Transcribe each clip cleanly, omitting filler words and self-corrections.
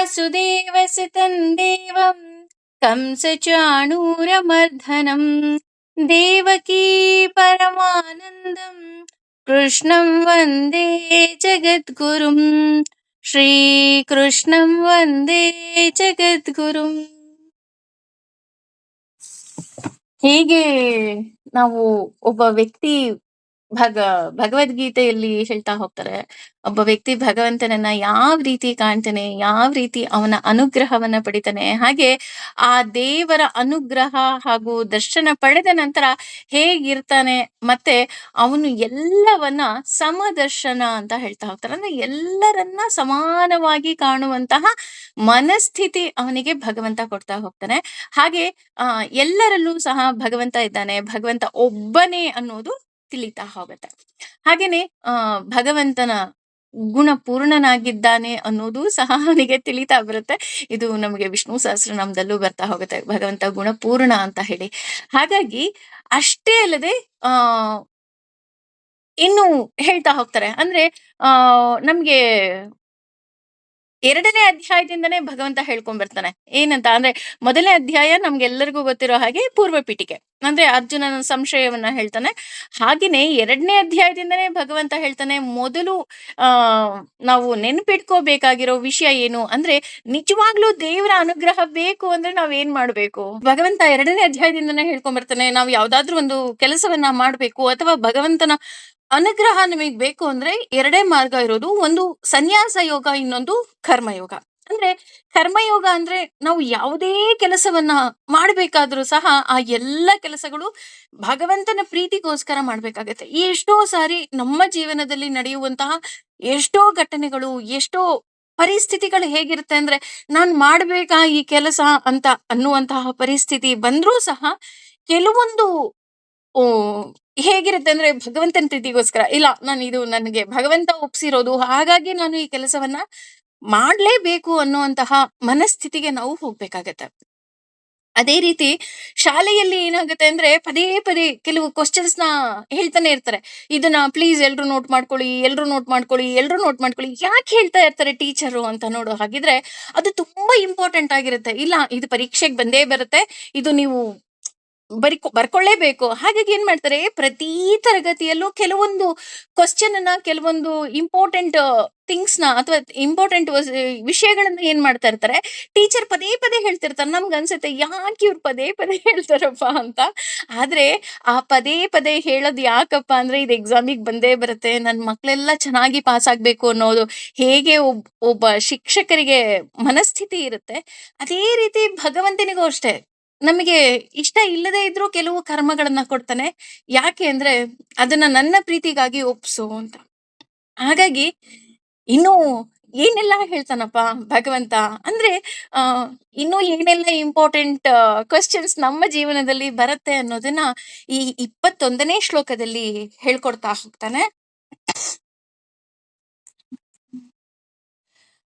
वसुदेवसुतं देवं कंसचाणूरमर्दनं देवकी परमानन्दं कृष्णं वन्दे जगद्गुरुं श्रीकृष्णं वन्दे ಜಗದ್ಗುರುಂ. ಹೀಗೆ ನಾವು ಒಬ್ಬ ವ್ಯಕ್ತಿ ಭಗ ಭಗವದ್ಗೀತೆಯಲ್ಲಿ ಹೇಳ್ತಾ ಹೋಗ್ತಾರೆ, ಒಬ್ಬ ವ್ಯಕ್ತಿ ಭಗವಂತನನ್ನ ಯಾವ ರೀತಿ ಕಾಣ್ತಾನೆ, ಯಾವ ರೀತಿ ಅವನ ಅನುಗ್ರಹವನ್ನ ಪಡಿತಾನೆ, ಹಾಗೆ ಆ ದೇವರ ಅನುಗ್ರಹ ಹಾಗೂ ದರ್ಶನ ಪಡೆದ ನಂತರ ಹೇಗಿರ್ತಾನೆ, ಮತ್ತೆ ಅವನು ಎಲ್ಲವನ್ನ ಸಮದರ್ಶನ ಅಂತ ಹೇಳ್ತಾ ಹೋಗ್ತಾರೆ. ಅಂದ್ರೆ ಎಲ್ಲರನ್ನ ಸಮಾನವಾಗಿ ಕಾಣುವಂತಹ ಮನಸ್ಥಿತಿ ಅವನಿಗೆ ಭಗವಂತ ಕೊಡ್ತಾ ಹೋಗ್ತಾನೆ. ಹಾಗೆ ಎಲ್ಲರಲ್ಲೂ ಸಹ ಭಗವಂತ ಇದ್ದಾನೆ, ಭಗವಂತ ಒಬ್ಬನೇ ಅನ್ನೋದು ತಿಳಿತಾ ಹೋಗುತ್ತೆ. ಹಾಗೇನೆ ಭಗವಂತನ ಗುಣ ಪೂರ್ಣನಾಗಿದ್ದಾನೆ ಅನ್ನೋದು ಸಹ ಅವನಿಗೆ ತಿಳಿತಾ ಬರುತ್ತೆ. ಇದು ನಮಗೆ ವಿಷ್ಣು ಸಹಸ್ರನಾಮದಲ್ಲೂ ಬರ್ತಾ ಹೋಗುತ್ತೆ, ಭಗವಂತ ಗುಣಪೂರ್ಣ ಅಂತ ಹೇಳಿ. ಹಾಗಾಗಿ ಅಷ್ಟೇ ಅಲ್ಲದೆ ಇನ್ನು ಹೇಳ್ತಾ ಹೋಗ್ತಾರೆ. ಅಂದ್ರೆ ನಮ್ಗೆ 2ನೇ ಅಧ್ಯಾಯದಿಂದನೇ ಭಗವಂತ ಹೇಳ್ಕೊಂಡ್ ಬರ್ತಾನೆ. ಏನಂತ ಅಂದ್ರೆ, ಮೊದಲನೇ ಅಧ್ಯಾಯ ನಮ್ಗೆಲ್ಲರಿಗೂ ಗೊತ್ತಿರೋ ಹಾಗೆ ಪೂರ್ವ ಪೀಠಿಕೆ, ಅಂದ್ರೆ ಅರ್ಜುನನ ಸಂಶಯವನ್ನ ಹೇಳ್ತಾನೆ. ಹಾಗೇನೆ 2ನೇ ಅಧ್ಯಾಯದಿಂದನೇ ಭಗವಂತ ಹೇಳ್ತಾನೆ, ಮೊದಲು ನಾವು ನೆನ್ಪಿಟ್ಕೋಬೇಕಾಗಿರೋ ವಿಷಯ ಏನು ಅಂದ್ರೆ, ನಿಜವಾಗ್ಲೂ ದೇವರ ಅನುಗ್ರಹ ಬೇಕು ಅಂದ್ರೆ ನಾವ್ ಏನ್ ಮಾಡ್ಬೇಕು. ಭಗವಂತ 2ನೇ ಅಧ್ಯಾಯದಿಂದನೇ ಹೇಳ್ಕೊಂಡ್ ಬರ್ತಾನೆ, ನಾವು ಯಾವ್ದಾದ್ರು ಒಂದು ಕೆಲಸವನ್ನ ಮಾಡ್ಬೇಕು ಅಥವಾ ಭಗವಂತನ ಅನುಗ್ರಹ ನಮಗ್ ಬೇಕು ಅಂದ್ರೆ 2 ಮಾರ್ಗ ಇರೋದು. ಒಂದು ಸನ್ಯಾಸ ಯೋಗ, ಇನ್ನೊಂದು ಕರ್ಮಯೋಗ. ಅಂದ್ರೆ ಕರ್ಮಯೋಗ ಅಂದ್ರೆ ನಾವು ಯಾವುದೇ ಕೆಲಸವನ್ನ ಮಾಡ್ಬೇಕಾದ್ರೂ ಸಹ ಆ ಎಲ್ಲ ಕೆಲಸಗಳು ಭಗವಂತನ ಪ್ರೀತಿಗೋಸ್ಕರ ಮಾಡ್ಬೇಕಾಗತ್ತೆ. ಎಷ್ಟೋ ಸಾರಿ ನಮ್ಮ ಜೀವನದಲ್ಲಿ ನಡೆಯುವಂತಹ ಎಷ್ಟೋ ಘಟನೆಗಳು, ಎಷ್ಟೋ ಪರಿಸ್ಥಿತಿಗಳು ಹೇಗಿರುತ್ತೆ ಅಂದ್ರೆ, ನಾನ್ ಮಾಡ್ಬೇಕಾ ಈ ಕೆಲಸ ಅಂತ ಅನ್ನುವಂತಹ ಪರಿಸ್ಥಿತಿ ಬಂದ್ರೂ ಸಹ ಕೆಲವೊಂದು ಓ ಹೇಗಿರುತ್ತೆ ಅಂದ್ರೆ, ಭಗವಂತನ ಪ್ರೀತಿಗೋಸ್ಕರ ಇಲ್ಲ, ನಾನು ಇದು ನನಗೆ ಭಗವಂತ ಒಪ್ಸಿರೋದು, ಹಾಗಾಗಿ ನಾನು ಈ ಕೆಲಸವನ್ನ ಮಾಡ್ಲೇಬೇಕು ಅನ್ನುವಂತಹ ಮನಸ್ಥಿತಿಗೆ ನಾವು ಹೋಗ್ಬೇಕಾಗತ್ತೆ. ಅದೇ ರೀತಿ ಶಾಲೆಯಲ್ಲಿ ಏನಾಗುತ್ತೆ ಅಂದ್ರೆ, ಪದೇ ಪದೇ ಕೆಲವು ಕ್ವಶನ್ಸ್ ನ ಹೇಳ್ತಾನೆ ಇರ್ತಾರೆ. ಇದನ್ನ ಪ್ಲೀಸ್ ಎಲ್ರು ನೋಟ್ ಮಾಡ್ಕೊಳ್ಳಿ, ಎಲ್ರು ನೋಟ್ ಮಾಡ್ಕೊಳ್ಳಿ, ಎಲ್ರು ನೋಟ್ ಮಾಡ್ಕೊಳ್ಳಿ. ಯಾಕೆ ಹೇಳ್ತಾ ಇರ್ತಾರೆ ಟೀಚರು ಅಂತ ನೋಡೋ ಹಾಗಿದ್ರೆ, ಅದು ತುಂಬಾ ಇಂಪಾರ್ಟೆಂಟ್ ಆಗಿರುತ್ತೆ. ಇಲ್ಲ, ಇದು ಪರೀಕ್ಷೆಗೆ ಬಂದೇ ಬರುತ್ತೆ, ಇದು ನೀವು ಬರ್ಕೊಳ್ಳೇಬೇಕು. ಹಾಗಾಗಿ ಏನ್ ಮಾಡ್ತಾರೆ, ಪ್ರತಿ ತರಗತಿಯಲ್ಲೂ ಕೆಲವೊಂದು ಕ್ವಶನ್ ಅನ್ನ, ಕೆಲವೊಂದು ಇಂಪಾರ್ಟೆಂಟ್ ಥಿಂಗ್ಸ್ ನ ಅಥವಾ ಇಂಪಾರ್ಟೆಂಟ್ ವಿಷಯಗಳನ್ನ ಏನ್ ಮಾಡ್ತಾ ಇರ್ತಾರೆ, ಟೀಚರ್ ಪದೇ ಪದೇ ಹೇಳ್ತಿರ್ತಾರೆ. ನಮ್ಗೆ ಅನ್ಸುತ್ತೆ, ಯಾಕೆ ಇವ್ರು ಪದೇ ಪದೇ ಹೇಳ್ತಾರಪ್ಪ ಅಂತ. ಆದ್ರೆ ಆ ಪದೇ ಪದೇ ಹೇಳೋದು ಯಾಕಪ್ಪ ಅಂದ್ರೆ, ಇದು ಎಕ್ಸಾಮಿಗೆ ಬಂದೇ ಬರುತ್ತೆ, ನನ್ ಮಕ್ಳೆಲ್ಲ ಚೆನ್ನಾಗಿ ಪಾಸ್ ಆಗ್ಬೇಕು ಅನ್ನೋದು ಹೇಗೆ ಒಬ್ಬ ಶಿಕ್ಷಕರಿಗೆ ಮನಸ್ಥಿತಿ ಇರುತ್ತೆ, ಅದೇ ರೀತಿ ಭಗವಂತನಿಗೂ ಅಷ್ಟೇ. ನಮಗೆ ಇಷ್ಟ ಇಲ್ಲದೆ ಇದ್ರೂ ಕೆಲವು ಕರ್ಮಗಳನ್ನ ಕೊಡ್ತಾನೆ. ಯಾಕೆ ಅಂದ್ರೆ, ಅದನ್ನ ನನ್ನ ಪ್ರೀತಿಗಾಗಿ ಒಪ್ಸು ಅಂತ. ಹಾಗಾಗಿ ಇನ್ನು ಏನೆಲ್ಲ ಹೇಳ್ತಾನಪ್ಪ ಭಗವಂತ ಅಂದ್ರೆ, ಆ ಇನ್ನು ಏನೆಲ್ಲ ಇಂಪಾರ್ಟೆಂಟ್ ಕ್ವಶನ್ಸ್ ನಮ್ಮ ಜೀವನದಲ್ಲಿ ಬರುತ್ತೆ ಅನ್ನೋದನ್ನ ಈ 21ನೇ ಶ್ಲೋಕದಲ್ಲಿ ಹೇಳ್ಕೊಡ್ತಾ ಹೋಗ್ತಾನೆ.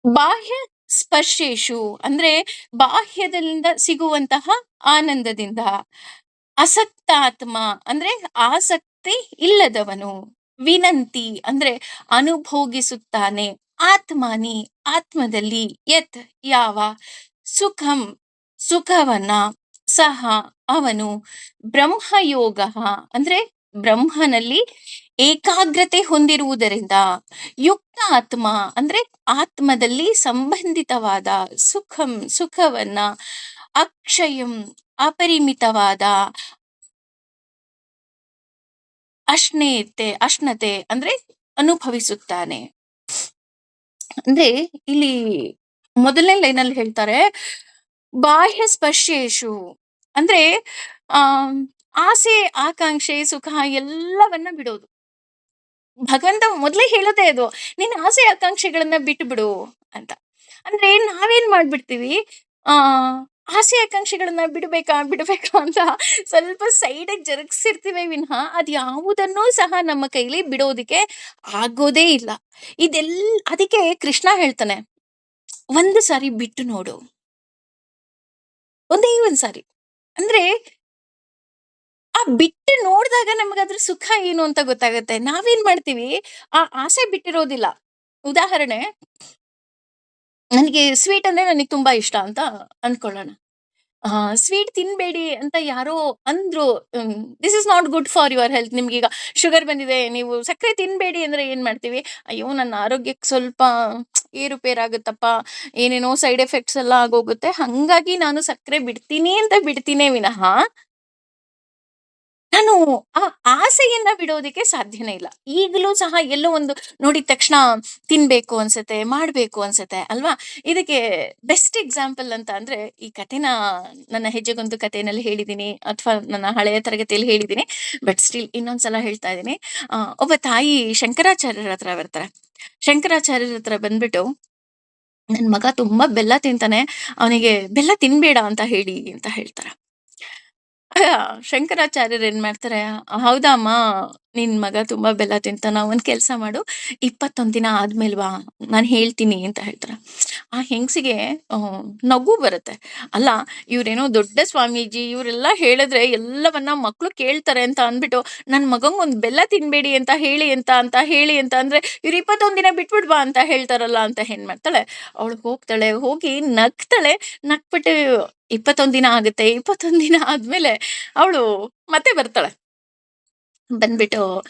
ಬಾಹ್ಯ ಸ್ಪರ್ಶೇಶು ಅಂದ್ರೆ ಬಾಹ್ಯದಿಂದ ಸಿಗುವಂತಹ ಆನಂದದಿಂದ, ಅಸಕ್ತಾತ್ಮ ಅಂದ್ರೆ ಆಸಕ್ತಿ ಇಲ್ಲದವನು, ವಿನಂತಿ ಅಂದ್ರೆ ಅನುಭೋಗಿಸುತ್ತಾನೆ, ಆತ್ಮಾನಿ ಆತ್ಮದಲ್ಲಿ, ಯತ್ ಯಾವ, ಸುಖಂ ಸುಖವನ್ನ, ಸಹ ಅವನು, ಬ್ರಹ್ಮಯೋಗ ಅಂದ್ರೆ ಬ್ರಹ್ಮನಲ್ಲಿ ಏಕಾಗ್ರತೆ ಹೊಂದಿರುವುದರಿಂದ, ಯುಕ್ತ ಆತ್ಮ ಅಂದ್ರೆ ಆತ್ಮದಲ್ಲಿ ಸಂಬಂಧಿತವಾದ, ಸುಖಂ ಸುಖವನ್ನ, ಅಕ್ಷಯಂ ಅಪರಿಮಿತವಾದ, ಅಶ್ನತೆ ಅಂದ್ರೆ ಅನುಭವಿಸುತ್ತಾನೆ. ಅಂದ್ರೆ ಇಲ್ಲಿ ಮೊದಲನೇ ಲೈನಲ್ಲಿ ಹೇಳ್ತಾರೆ, ಬಾಹ್ಯ ಸ್ಪರ್ಶೇಶು ಅಂದ್ರೆ ಆ ಆಸೆ ಆಕಾಂಕ್ಷೆ ಸುಖ ಎಲ್ಲವನ್ನ ಬಿಡೋದು. ಭಗವಂತ ಮೊದ್ಲೇ ಹೇಳೋದೇ ಅದು, ನಿನ್ನ ಆಸೆ ಆಕಾಂಕ್ಷೆಗಳನ್ನ ಬಿಟ್ಟು ಬಿಡು ಅಂತ. ಅಂದ್ರೆ ನಾವೇನ್ ಮಾಡ್ಬಿಡ್ತೀವಿ, ಆ ಆಸೆ ಆಕಾಂಕ್ಷೆಗಳನ್ನ ಬಿಡ್ಬೇಕಾ ಅಂತ ಸ್ವಲ್ಪ ಸೈಡಿಗೆ ಜರುಗಿಸಿರ್ತೀವಿ ವಿನಃ, ಅದ್ ಯಾವುದನ್ನೂ ಸಹ ನಮ್ಮ ಕೈಲಿ ಬಿಡೋದಿಕ್ಕೆ ಆಗೋದೇ ಇಲ್ಲ. ಅದಕ್ಕೆ ಕೃಷ್ಣ ಹೇಳ್ತಾನೆ, ಒಂದು ಸಾರಿ ಬಿಟ್ಟು ನೋಡು, ಒಂದೇ ಒಂದ್ ಸಾರಿ. ಅಂದ್ರೆ ಆ ಬಿಟ್ಟು ನೋಡಿದಾಗ ನಮ್ಗದ್ರ ಸುಖ ಏನು ಅಂತ ಗೊತ್ತಾಗತ್ತೆ. ನಾವೇನ್ ಮಾಡ್ತೀವಿ, ಆ ಆಸೆ ಬಿಟ್ಟಿರೋದಿಲ್ಲ. ಉದಾಹರಣೆ, ನನಗೆ ಸ್ವೀಟ್ ಅಂದ್ರೆ ನನಗೆ ತುಂಬಾ ಇಷ್ಟ ಅಂತ ಅನ್ಕೊಳ್ಳೋಣ. ಸ್ವೀಟ್ ತಿನ್ಬೇಡಿ ಅಂತ ಯಾರೋ ಅಂದ್ರು. This is not good for your health. ನಿಮ್ಗೀಗ ಶುಗರ್ ಬಂದಿದೆ, ನೀವು ಸಕ್ಕರೆ ತಿನ್ಬೇಡಿ ಅಂದ್ರೆ ಏನ್ ಮಾಡ್ತೀವಿ? ಅಯ್ಯೋ! ನನ್ನ ಆರೋಗ್ಯಕ್ಕೆ ಸ್ವಲ್ಪ ಏರುಪೇರಾಗುತ್ತಪ್ಪ, ಏನೇನೋ ಸೈಡ್ ಎಫೆಕ್ಟ್ಸ್ ಎಲ್ಲ ಆಗೋಗುತ್ತೆ. ಹಂಗಾಗಿ ನಾನು ಸಕ್ಕರೆ ಬಿಡ್ತೀನಿ ಅಂತ ಬಿಡ್ತೀನೇ ವಿನಃ, ನಾನು ಆ ಆಸೆಯನ್ನ ಬಿಡೋದಕ್ಕೆ ಸಾಧ್ಯನೇ ಇಲ್ಲ. ಈಗಲೂ ಸಹ ಎಲ್ಲೋ ಒಂದು ನೋಡಿದ ತಕ್ಷಣ ತಿನ್ಬೇಕು ಅನ್ಸತ್ತೆ, ಮಾಡ್ಬೇಕು ಅನ್ಸತ್ತೆ ಅಲ್ವಾ? ಇದಕ್ಕೆ ಬೆಸ್ಟ್ ಎಕ್ಸಾಂಪಲ್ ಅಂತ ಅಂದ್ರೆ, ಈ ಕಥೆನ ನನ್ನ ಹೆಜ್ಜೆಗೊಂದು ಕಥೆನಲ್ಲಿ ಹೇಳಿದ್ದೀನಿ ಅಥವಾ ನನ್ನ ಹಳೆಯ ತರಗತಿಯಲ್ಲಿ ಹೇಳಿದ್ದೀನಿ. ಬಟ್ ಸ್ಟಿಲ್ ಇನ್ನೊಂದ್ಸಲ ಹೇಳ್ತಾ ಇದ್ದೀನಿ. ಒಬ್ಬ ತಾಯಿ ಶಂಕರಾಚಾರ್ಯರ ಹತ್ರ ಬರ್ತಾರೆ. ಶಂಕರಾಚಾರ್ಯರ ಹತ್ರ ಬಂದ್ಬಿಟ್ಟು, "ನನ್ ಮಗ ತುಂಬಾ ಬೆಲ್ಲ ತಿಂತಾನೆ. ಅವನಿಗೆ ಬೆಲ್ಲ ತಿನ್ಬೇಡ ಅಂತ ಹೇಳಿ" ಅಂತ ಹೇಳ್ತಾರೆ. ಆ, ಶಂಕರಾಚಾರ್ಯರು ಏನ್ ಮಾಡ್ತಾರೆ, "ಹೌದಾ ಅಮ್ಮ, ನಿನ್ ಮಗ ತುಂಬಾ ಬೆಲ್ಲ ತಿಂತಾನ. ಒಂದ್ ಕೆಲ್ಸ ಮಾಡು, 21 ದಿನ ಆದ್ಮೇಲ್ ಬಾ, ನಾನ್ ಹೇಳ್ತೀನಿ" ಅಂತ ಹೇಳ್ತಾರೆ. ಆ ಹೆಂಗ್ಸಿಗೆ ನಗು ಬರುತ್ತೆ. ಅಲ್ಲ, ಇವ್ರೇನೋ ದೊಡ್ಡ ಸ್ವಾಮೀಜಿ, ಇವ್ರೆಲ್ಲಾ ಹೇಳಿದ್ರೆ ಎಲ್ಲವನ್ನ ಮಕ್ಳು ಕೇಳ್ತಾರೆ ಅಂತ ಅಂದ್ಬಿಟ್ಟು, ನನ್ ಮಗಂಗ್ ಒಂದ್ ಬೆಲ್ಲ ತಿನ್ಬೇಡಿ ಅಂತ ಹೇಳಿ ಅಂತ ಅಂದ್ರೆ, ಇವ್ರು 21 ದಿನ ಬಿಟ್ಬಿಟ್ ಬಾ ಅಂತ ಹೇಳ್ತಾರಲ್ಲ ಅಂತ ಏನ್ ಮಾಡ್ತಾಳೆ, ಅವಳು ಹೋಗ್ತಾಳೆ. ಹೋಗಿ ನಗ್ತಾಳೆ. ನಕ್ಬಿಟ್ಟು 21 ದಿನ ಆಗುತ್ತೆ. 21 ದಿನ ಆದ್ಮೇಲೆ ಅವಳು ಮತ್ತೆ ಬರ್ತಾಳೆ. ಬಂದ್ಬಿಟ್ಟು,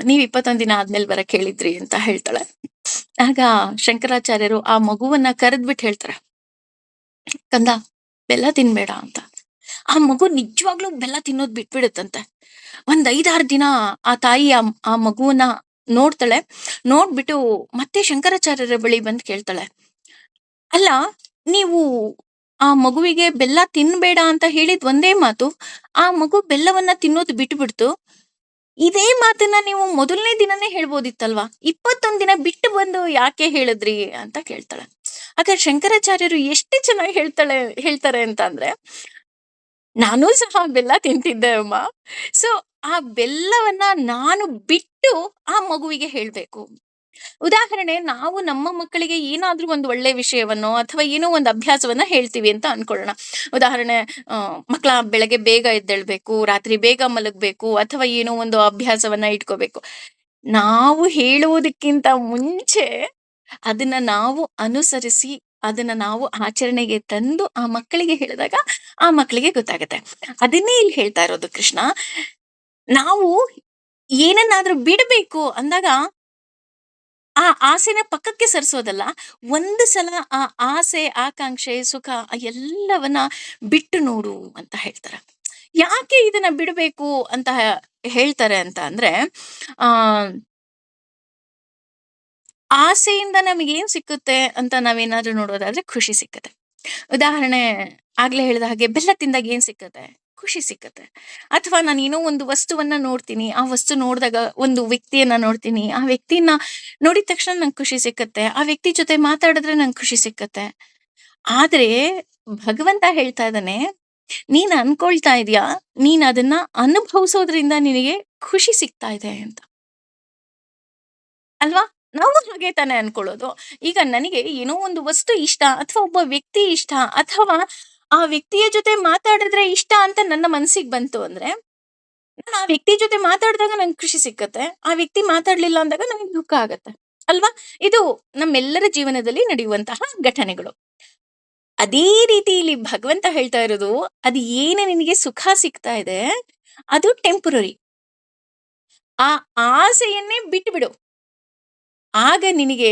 "ನೀವ್ 21 ದಿನ ಆದ್ಮೇಲೆ ಬರಕ್ ಹೇಳಿದ್ರಿ" ಅಂತ ಹೇಳ್ತಾಳೆ. ಆಗ ಶಂಕರಾಚಾರ್ಯರು ಆ ಮಗುವನ್ನ ಕರೆದ್ಬಿಟ್ಟು ಹೇಳ್ತಾರೆ, "ಕಂದ, ಬೆಲ್ಲ ತಿನ್ಬೇಡ" ಅಂತ. ಆ ಮಗು ನಿಜವಾಗ್ಲೂ ಬೆಲ್ಲ ತಿನ್ನೋದ್ ಬಿಟ್ಬಿಡುತ್ತಂತೆ. ಒಂದ್ 5-6 ದಿನ ಆ ತಾಯಿ ಆ ಮಗುವನ್ನ ನೋಡ್ತಾಳೆ. ನೋಡ್ಬಿಟ್ಟು ಮತ್ತೆ ಶಂಕರಾಚಾರ್ಯರ ಬಳಿ ಬಂದ್ ಕೇಳ್ತಾಳೆ, "ಅಲ್ಲ, ನೀವು ಆ ಮಗುವಿಗೆ ಬೆಲ್ಲ ತಿನ್ಬೇಡ ಅಂತ ಹೇಳಿದ್ ಒಂದೇ ಮಾತು. ಆ ಮಗು ಬೆಲ್ಲವನ್ನ ತಿನ್ನೋದು ಬಿಟ್ಬಿಡ್ತು. ಇದೇ ಮಾತನ್ನ ನೀವು ಮೊದಲನೇ ದಿನನೇ ಹೇಳ್ಬೋದಿತ್ತಲ್ವಾ? 21 ದಿನ ಬಿಟ್ಟು ಬಂದು ಯಾಕೆ ಹೇಳಿದ್ರಿ?" ಅಂತ ಕೇಳ್ತಾಳೆ. ಆಗ ಶಂಕರಾಚಾರ್ಯರು ಎಷ್ಟು ಚೆನ್ನಾಗಿ ಹೇಳ್ತಾರೆ ಅಂತ ಅಂದ್ರೆ, "ನಾನೂ ಸಹ ಬೆಲ್ಲ ತಿಂತಿದ್ದೆ ಅಮ್ಮ. ಸೊ, ಆ ಬೆಲ್ಲವನ್ನ ನಾನು ಬಿಟ್ಟು ಆ ಮಗುವಿಗೆ ಹೇಳ್ಬೇಕು." ಉದಾಹರಣೆ, ನಾವು ನಮ್ಮ ಮಕ್ಕಳಿಗೆ ಏನಾದ್ರೂ ಒಂದು ಒಳ್ಳೆ ವಿಷಯವನ್ನೋ ಅಥವಾ ಏನೋ ಒಂದು ಅಭ್ಯಾಸವನ್ನ ಹೇಳ್ತೀವಿ ಅಂತ ಅನ್ಕೊಳ್ಳೋಣ. ಉದಾಹರಣೆ, ಮಕ್ಕಳ ಬೆಳಗ್ಗೆ ಬೇಗ ಎದ್ದೇಳ್ಬೇಕು, ರಾತ್ರಿ ಬೇಗ ಮಲಗ್ಬೇಕು ಅಥವಾ ಏನೋ ಒಂದು ಅಭ್ಯಾಸವನ್ನ ಇಟ್ಕೋಬೇಕು. ನಾವು ಹೇಳುವುದಕ್ಕಿಂತ ಮುಂಚೆ ಅದನ್ನ ನಾವು ಅನುಸರಿಸಿ, ಅದನ್ನ ನಾವು ಆಚರಣೆಗೆ ತಂದು ಆ ಮಕ್ಕಳಿಗೆ ಹೇಳಿದಾಗ ಆ ಮಕ್ಕಳಿಗೆ ಗೊತ್ತಾಗುತ್ತೆ. ಅದನ್ನೇ ಇಲ್ಲಿ ಹೇಳ್ತಾ ಇರೋದು ಕೃಷ್ಣ. ನಾವು ಏನನ್ನಾದ್ರೂ ಬಿಡಬೇಕು ಅಂದಾಗ ಆ ಆಸೆನ ಪಕ್ಕಕ್ಕೆ ಸರಿಸೋದಲ್ಲ. ಒಂದು ಸಲ ಆ ಆಸೆ, ಆಕಾಂಕ್ಷೆ, ಸುಖ ಎಲ್ಲವನ್ನ ಬಿಟ್ಟು ನೋಡು ಅಂತ ಹೇಳ್ತಾರೆ. ಯಾಕೆ ಇದನ್ನ ಬಿಡಬೇಕು ಅಂತ ಹೇಳ್ತಾರೆ ಅಂತ ಅಂದ್ರೆ, ಆ ಆಸೆಯಿಂದ ನಮಗೇನ್ ಸಿಕ್ಕುತ್ತೆ ಅಂತ ನಾವೇನಾದ್ರೂ ನೋಡೋದಾದ್ರೆ ಖುಷಿ ಸಿಕ್ಕತ್ತೆ. ಉದಾಹರಣೆ, ಆಗ್ಲೇ ಹೇಳಿದ ಹಾಗೆ ಬೆಲ್ಲ ತಿಂದಾಗ ಏನ್ ಸಿಕ್ಕತ್ತೆ? ಖುಷಿ ಸಿಕ್ಕತ್ತೆ. ಅಥವಾ ನಾನೇನೋ ಒಂದು ವಸ್ತುವನ್ನ ನೋಡ್ತೀನಿ. ಆ ವಸ್ತು ನೋಡ್ದಾಗ ಒಂದು ವ್ಯಕ್ತಿಯನ್ನ ನೋಡ್ತೀನಿ. ಆ ವ್ಯಕ್ತಿನ ನೋಡಿದ ತಕ್ಷಣ ನಂಗೆ ಖುಷಿ ಸಿಕ್ಕತ್ತೆ. ಆ ವ್ಯಕ್ತಿ ಜೊತೆ ಮಾತಾಡಿದ್ರೆ ನಂಗೆ ಖುಷಿ ಸಿಕ್ಕತ್ತೆ. ಆದ್ರೆ ಭಗವಂತ ಹೇಳ್ತಾ ಇದ್ದಾನೆ, ನೀನ್ ಅನ್ಕೊಳ್ತಾ ಇದೀಯಾ, ನೀನ್ ಅದನ್ನ ಅನುಭವಿಸೋದ್ರಿಂದ ನಿನಗೆ ಖುಷಿ ಸಿಗ್ತಾ ಇದೆ ಅಂತ. ಅಲ್ವಾ? ನಾವು ಹಾಗೆ ತಾನೇ ಅನ್ಕೊಳ್ಳೋದು. ಈಗ ನನಗೆ ಏನೋ ಒಂದು ವಸ್ತು ಇಷ್ಟ ಅಥವಾ ಒಬ್ಬ ವ್ಯಕ್ತಿ ಇಷ್ಟ ಅಥವಾ ಆ ವ್ಯಕ್ತಿಯ ಜೊತೆ ಮಾತಾಡಿದ್ರೆ ಇಷ್ಟ ಅಂತ ನನ್ನ ಮನಸ್ಸಿಗೆ ಬಂತು ಅಂದ್ರೆ, ನಾನು ಆ ವ್ಯಕ್ತಿ ಜೊತೆ ಮಾತಾಡಿದಾಗ ನಂಗೆ ಖುಷಿ ಸಿಕ್ಕತ್ತೆ. ಆ ವ್ಯಕ್ತಿ ಮಾತಾಡ್ಲಿಲ್ಲ ಅಂದಾಗ ನನಗೆ ದುಃಖ ಆಗತ್ತೆ. ಅಲ್ವಾ? ಇದು ನಮ್ಮೆಲ್ಲರ ಜೀವನದಲ್ಲಿ ನಡೆಯುವಂತಹ ಘಟನೆಗಳು. ಅದೇ ರೀತಿ ಇಲ್ಲಿ ಭಗವಂತ ಹೇಳ್ತಾ ಇರೋದು, ಅದು ಏನು ನಿನಗೆ ಸುಖ ಸಿಗ್ತಾ ಇದೆ, ಅದು ಟೆಂಪರರಿ. ಆ ಆಸೆಯನ್ನೇ ಬಿಟ್ಬಿಡು. ಆಗ ನಿನಗೆ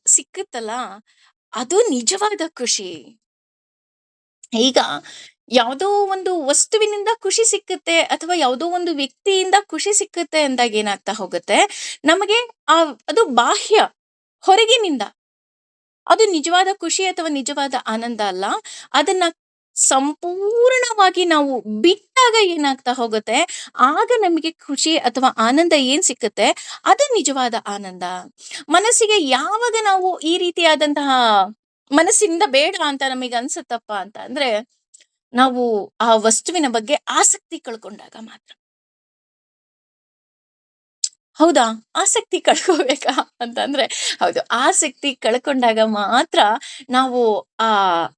ಸಿಕ್ಕುತ್ತಲ್ಲ, ಅದು ನಿಜವಾದ ಖುಷಿ. ಈಗ ಯಾವುದೋ ಒಂದು ವಸ್ತುವಿನಿಂದ ಖುಷಿ ಸಿಕ್ಕುತ್ತೆ ಅಥವಾ ಯಾವುದೋ ಒಂದು ವ್ಯಕ್ತಿಯಿಂದ ಖುಷಿ ಸಿಕ್ಕುತ್ತೆ ಅಂದಾಗ ಏನಾಗ್ತಾ ಹೋಗುತ್ತೆ, ನಮಗೆ ಆ ಅದು ಬಾಹ್ಯ, ಹೊರಗಿನಿಂದ. ಅದು ನಿಜವಾದ ಖುಷಿ ಅಥವಾ ನಿಜವಾದ ಆನಂದ ಅಲ್ಲ. ಅದನ್ನ ಸಂಪೂರ್ಣವಾಗಿ ನಾವು ಬಿಟ್ಟಾಗ ಏನಾಗ್ತಾ ಹೋಗುತ್ತೆ, ಆಗ ನಮಗೆ ಖುಷಿ ಅಥವಾ ಆನಂದ ಏನ್ ಸಿಕ್ಕುತ್ತೆ, ಅದು ನಿಜವಾದ ಆನಂದ. ಮನಸ್ಸಿಗೆ ಯಾವಾಗ ನಾವು ಈ ರೀತಿಯಾದಂತಹ ಮನಸ್ಸಿಂದ ಬೇಡ ಅಂತ ನಮಗೆ ಅನ್ಸುತ್ತಪ್ಪ ಅಂತ ಅಂದ್ರೆ, ನಾವು ಆ ವಸ್ತುವಿನ ಬಗ್ಗೆ ಆಸಕ್ತಿ ಕಳ್ಕೊಂಡಾಗ ಮಾತ್ರ. ಹೌದಾ? ಆಸಕ್ತಿ ಕಳ್ಕೋಬೇಕಾ ಅಂತಂದ್ರೆ, ಹೌದು. ಆಸಕ್ತಿ ಕಳ್ಕೊಂಡಾಗ ಮಾತ್ರ ನಾವು ಆ